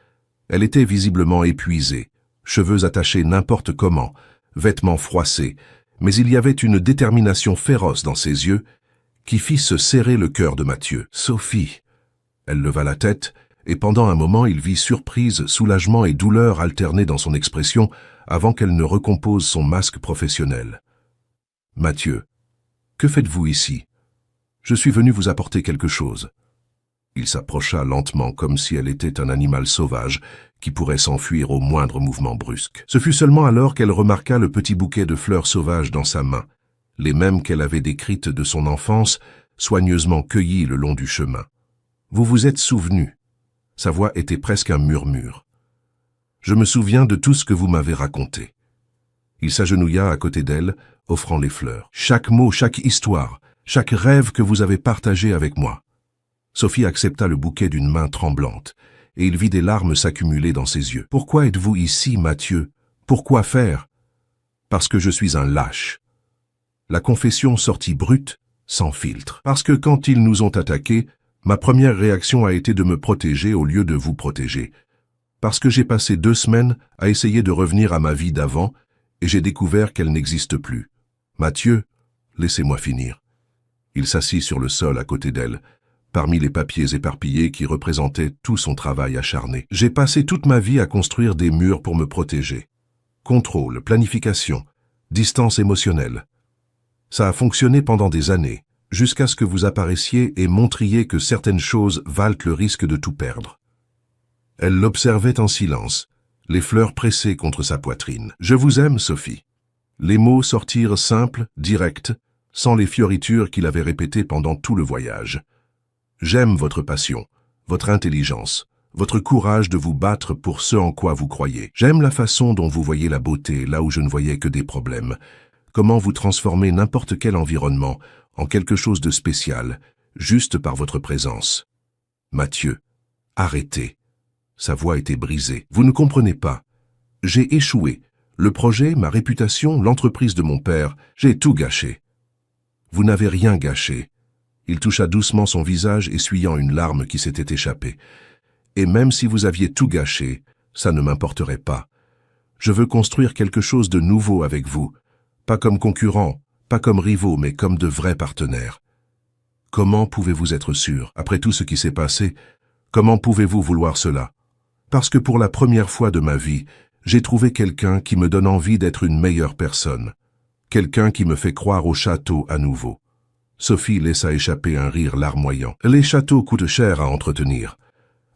Elle était visiblement épuisée, cheveux attachés n'importe comment, vêtements froissés, mais il y avait une détermination féroce dans ses yeux qui fit se serrer le cœur de Mathieu. « Sophie !» Elle leva la tête, et pendant un moment il vit surprise, soulagement et douleur alterner dans son expression avant qu'elle ne recompose son masque professionnel. Mathieu, que faites-vous ici? Je suis venu vous apporter quelque chose. Il s'approcha lentement comme si elle était un animal sauvage qui pourrait s'enfuir au moindre mouvement brusque. Ce fut seulement alors qu'elle remarqua le petit bouquet de fleurs sauvages dans sa main, les mêmes qu'elle avait décrites de son enfance, soigneusement cueillies le long du chemin. Vous vous êtes souvenu. Sa voix était presque un murmure. Je me souviens de tout ce que vous m'avez raconté. Il s'agenouilla à côté d'elle, offrant les fleurs. Chaque mot, chaque histoire, chaque rêve que vous avez partagé avec moi. Sophie accepta le bouquet d'une main tremblante, et il vit des larmes s'accumuler dans ses yeux. Pourquoi êtes-vous ici, Mathieu? Pourquoi faire? Parce que je suis un lâche. La confession sortit brute, sans filtre. Parce que quand ils nous ont attaqués, ma première réaction a été de me protéger au lieu de vous protéger. Parce que j'ai passé 2 semaines à essayer de revenir à ma vie d'avant, et j'ai découvert qu'elle n'existe plus. Mathieu, laissez-moi finir. Il s'assit sur le sol à côté d'elle, parmi les papiers éparpillés qui représentaient tout son travail acharné. J'ai passé toute ma vie à construire des murs pour me protéger. Contrôle, planification, distance émotionnelle. Ça a fonctionné pendant des années, jusqu'à ce que vous apparaissiez et montriez que certaines choses valent le risque de tout perdre. Elle l'observait en silence, les fleurs pressées contre sa poitrine. « Je vous aime, Sophie. » Les mots sortirent simples, directs, sans les fioritures qu'il avait répétées pendant tout le voyage. J'aime votre passion, votre intelligence, votre courage de vous battre pour ce en quoi vous croyez. J'aime la façon dont vous voyez la beauté là où je ne voyais que des problèmes. Comment vous transformez n'importe quel environnement en quelque chose de spécial, juste par votre présence. Mathieu, arrêtez. Sa voix était brisée. Vous ne comprenez pas. J'ai échoué. Le projet, ma réputation, l'entreprise de mon père, j'ai tout gâché. Vous n'avez rien gâché. Il toucha doucement son visage, essuyant une larme qui s'était échappée. Et même si vous aviez tout gâché, ça ne m'importerait pas. Je veux construire quelque chose de nouveau avec vous. Pas comme concurrents, pas comme rivaux, mais comme de vrais partenaires. Comment pouvez-vous être sûr? Après tout ce qui s'est passé, comment pouvez-vous vouloir cela? Parce que pour la première fois de ma vie, j'ai trouvé quelqu'un qui me donne envie d'être une meilleure personne. Quelqu'un qui me fait croire au château à nouveau. Sophie laissa échapper un rire larmoyant. Les châteaux coûtent cher à entretenir.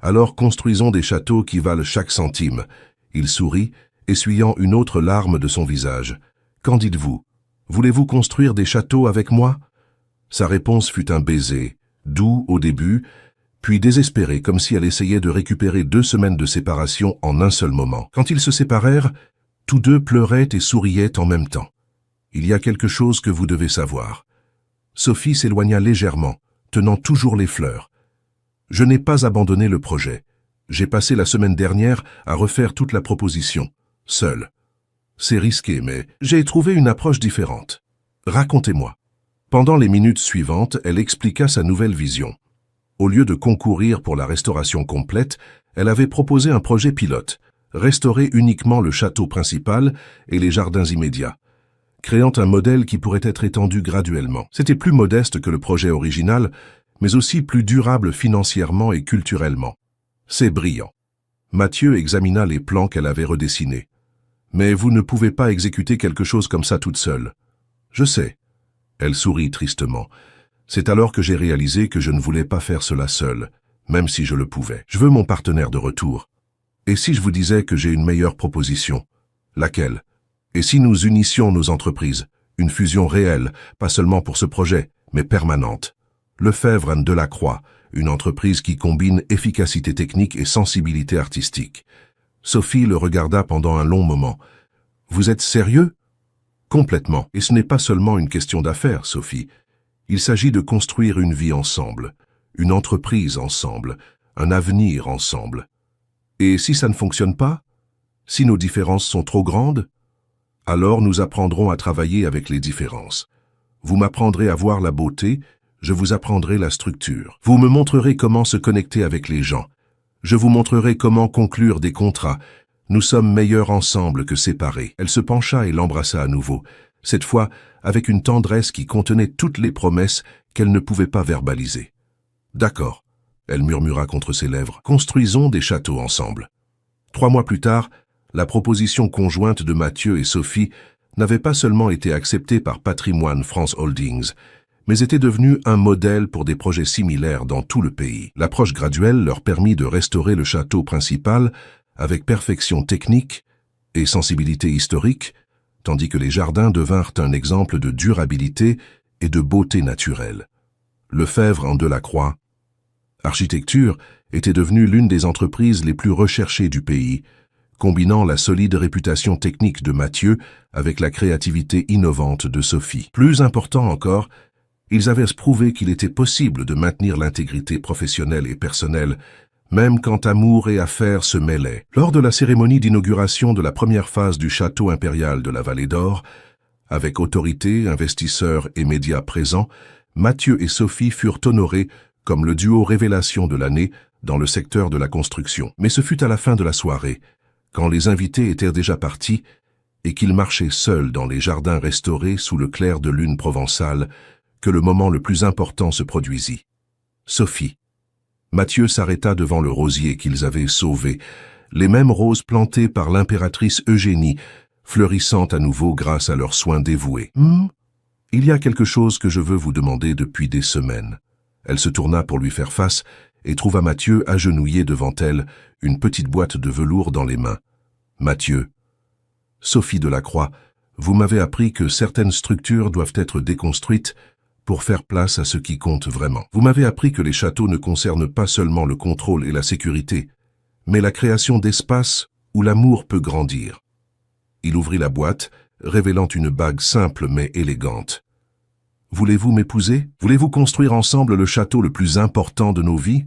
Alors construisons des châteaux qui valent chaque centime. Il sourit, essuyant une autre larme de son visage. Qu'en dites-vous? Voulez-vous construire des châteaux avec moi? Sa réponse fut un baiser, doux au début, puis désespéré comme si elle essayait de récupérer 2 semaines de séparation en un seul moment. Quand ils se séparèrent, tous deux pleuraient et souriaient en même temps. Il y a quelque chose que vous devez savoir. Sophie s'éloigna légèrement, tenant toujours les fleurs. Je n'ai pas abandonné le projet. J'ai passé la semaine dernière à refaire toute la proposition, seul. C'est risqué, mais j'ai trouvé une approche différente. Racontez-moi. Pendant les minutes suivantes, elle expliqua sa nouvelle vision. Au lieu de concourir pour la restauration complète, elle avait proposé un projet pilote, restaurer uniquement le château principal et les jardins immédiats, créant un modèle qui pourrait être étendu graduellement. C'était plus modeste que le projet original, mais aussi plus durable financièrement et culturellement. C'est brillant. Mathieu examina les plans qu'elle avait redessinés. Mais vous ne pouvez pas exécuter quelque chose comme ça toute seule. Je sais. Elle sourit tristement. C'est alors que j'ai réalisé que je ne voulais pas faire cela seule, même si je le pouvais. Je veux mon partenaire de retour. Et si je vous disais que j'ai une meilleure proposition? Laquelle? Et si nous unissions nos entreprises? Une fusion réelle, pas seulement pour ce projet, mais permanente. Lefebvre & Delacroix, une entreprise qui combine efficacité technique et sensibilité artistique. Sophie le regarda pendant un long moment. « Vous êtes sérieux ?» « Complètement. Et ce n'est pas seulement une question d'affaires, Sophie. Il s'agit de construire une vie ensemble, une entreprise ensemble, un avenir ensemble. Et si ça ne fonctionne pas? Si nos différences sont trop grandes? Alors nous apprendrons à travailler avec les différences. Vous m'apprendrez à voir la beauté, je vous apprendrai la structure. Vous me montrerez comment se connecter avec les gens. Je vous montrerai comment conclure des contrats. Nous sommes meilleurs ensemble que séparés. » Elle se pencha et l'embrassa à nouveau, cette fois avec une tendresse qui contenait toutes les promesses qu'elle ne pouvait pas verbaliser. « D'accord, » elle murmura contre ses lèvres, « construisons des châteaux ensemble. » 3 mois plus tard, la proposition conjointe de Mathieu et Sophie n'avait pas seulement été accepté par Patrimoine France Holdings, mais était devenu un modèle pour des projets similaires dans tout le pays. L'approche graduelle leur permit de restaurer le château principal avec perfection technique et sensibilité historique, tandis que les jardins devinrent un exemple de durabilité et de beauté naturelle. Lefebvre en Delacroix Architecture était devenue l'une des entreprises les plus recherchées du pays, combinant la solide réputation technique de Mathieu avec la créativité innovante de Sophie. Plus important encore, ils avaient prouvé qu'il était possible de maintenir l'intégrité professionnelle et personnelle, même quand amour et affaires se mêlaient. Lors de la cérémonie d'inauguration de la première phase du château impérial de la Vallée d'Or, avec autorités, investisseurs et médias présents, Mathieu et Sophie furent honorés comme le duo révélation de l'année dans le secteur de la construction. Mais ce fut à la fin de la soirée, quand les invités étaient déjà partis et qu'ils marchaient seuls dans les jardins restaurés sous le clair de lune provençale, que le moment le plus important se produisit. Sophie. Mathieu s'arrêta devant le rosier qu'ils avaient sauvé, les mêmes roses plantées par l'impératrice Eugénie, fleurissant à nouveau grâce à leurs soins dévoués. « Il y a quelque chose que je veux vous demander depuis des semaines. » Elle se tourna pour lui faire face et trouva Mathieu agenouillé devant elle, une petite boîte de velours dans les mains. « Mathieu. » Sophie Delacroix, vous m'avez appris que certaines structures doivent être déconstruites pour faire place à ce qui compte vraiment. Vous m'avez appris que les châteaux ne concernent pas seulement le contrôle et la sécurité, mais la création d'espaces où l'amour peut grandir. Il ouvrit la boîte, révélant une bague simple mais élégante. Voulez-vous m'épouser? Voulez-vous construire ensemble le château le plus important de nos vies?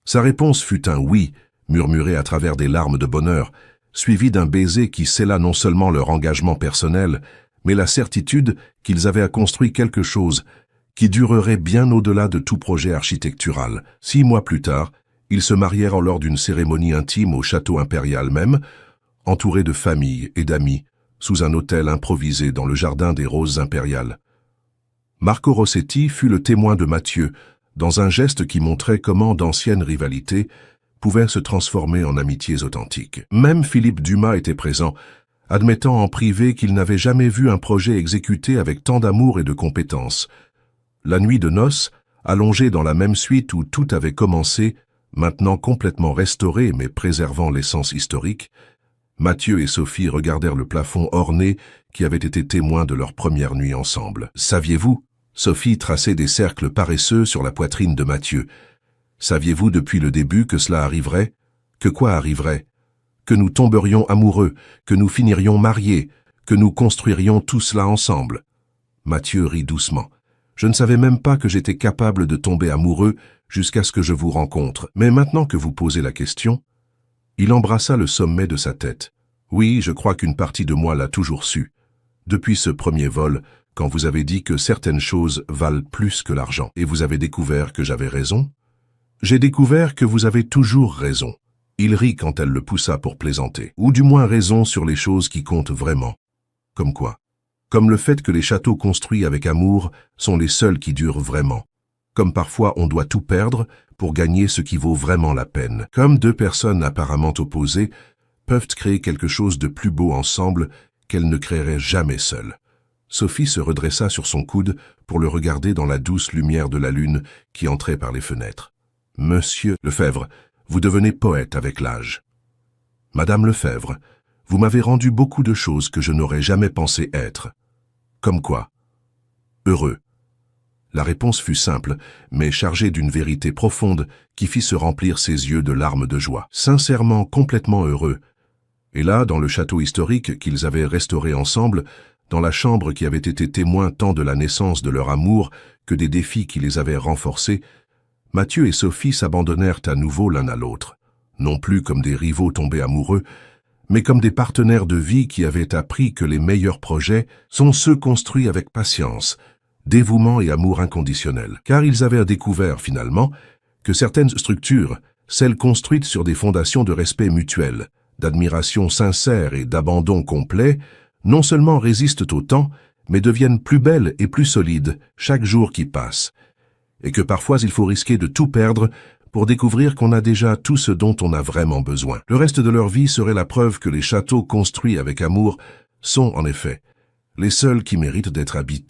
Sa réponse fut un oui, murmuré à travers des larmes de bonheur, suivi d'un baiser qui scella non seulement leur engagement personnel, mais la certitude qu'ils avaient construit quelque chose qui durerait bien au-delà de tout projet architectural. 6 mois plus tard, ils se marièrent lors d'une cérémonie intime au château impérial même, entourés de familles et d'amis, sous un autel improvisé dans le jardin des Roses impériales. Marco Rossetti fut le témoin de Mathieu, dans un geste qui montrait comment d'anciennes rivalités pouvaient se transformer en amitiés authentiques. Même Philippe Dumas était présent, admettant en privé qu'il n'avait jamais vu un projet exécuté avec tant d'amour et de compétence. La nuit de noces, allongée dans la même suite où tout avait commencé, maintenant complètement restauré mais préservant l'essence historique, Mathieu et Sophie regardèrent le plafond orné qui avait été témoin de leur première nuit ensemble. « Saviez-vous » Sophie traçait des cercles paresseux sur la poitrine de Mathieu. « Saviez-vous depuis le début que cela arriverait? Que quoi arriverait? Que nous tomberions amoureux, que nous finirions mariés, que nous construirions tout cela ensemble. » Mathieu rit doucement. « Je ne savais même pas que j'étais capable de tomber amoureux jusqu'à ce que je vous rencontre. Mais maintenant que vous posez la question... » Il embrassa le sommet de sa tête. « Oui, je crois qu'une partie de moi l'a toujours su. Depuis ce premier vol, quand vous avez dit que certaines choses valent plus que l'argent, et vous avez découvert que j'avais raison? J'ai découvert que vous avez toujours raison. » Il rit quand elle le poussa pour plaisanter. « Ou du moins raison sur les choses qui comptent vraiment. » Comme quoi? Comme le fait que les châteaux construits avec amour sont les seuls qui durent vraiment. Comme parfois on doit tout perdre pour gagner ce qui vaut vraiment la peine. Comme deux personnes apparemment opposées peuvent créer quelque chose de plus beau ensemble qu'elles ne créeraient jamais seules. Sophie se redressa sur son coude pour le regarder dans la douce lumière de la lune qui entrait par les fenêtres. « Monsieur Lefebvre, vous devenez poète avec l'âge. Madame Lefebvre, vous m'avez rendu beaucoup de choses que je n'aurais jamais pensé être. Comme quoi? Heureux. » La réponse fut simple, mais chargée d'une vérité profonde qui fit se remplir ses yeux de larmes de joie. Sincèrement, complètement heureux. Et là, dans le château historique qu'ils avaient restauré ensemble, dans la chambre qui avait été témoin tant de la naissance de leur amour que des défis qui les avaient renforcés, Mathieu et Sophie s'abandonnèrent à nouveau l'un à l'autre, non plus comme des rivaux tombés amoureux, mais comme des partenaires de vie qui avaient appris que les meilleurs projets sont ceux construits avec patience, dévouement et amour inconditionnel. Car ils avaient découvert finalement que certaines structures, celles construites sur des fondations de respect mutuel, d'admiration sincère et d'abandon complet, non seulement résistent au temps, mais deviennent plus belles et plus solides chaque jour qui passe, et que parfois il faut risquer de tout perdre pour découvrir qu'on a déjà tout ce dont on a vraiment besoin. Le reste de leur vie serait la preuve que les châteaux construits avec amour sont, en effet, les seuls qui méritent d'être habités.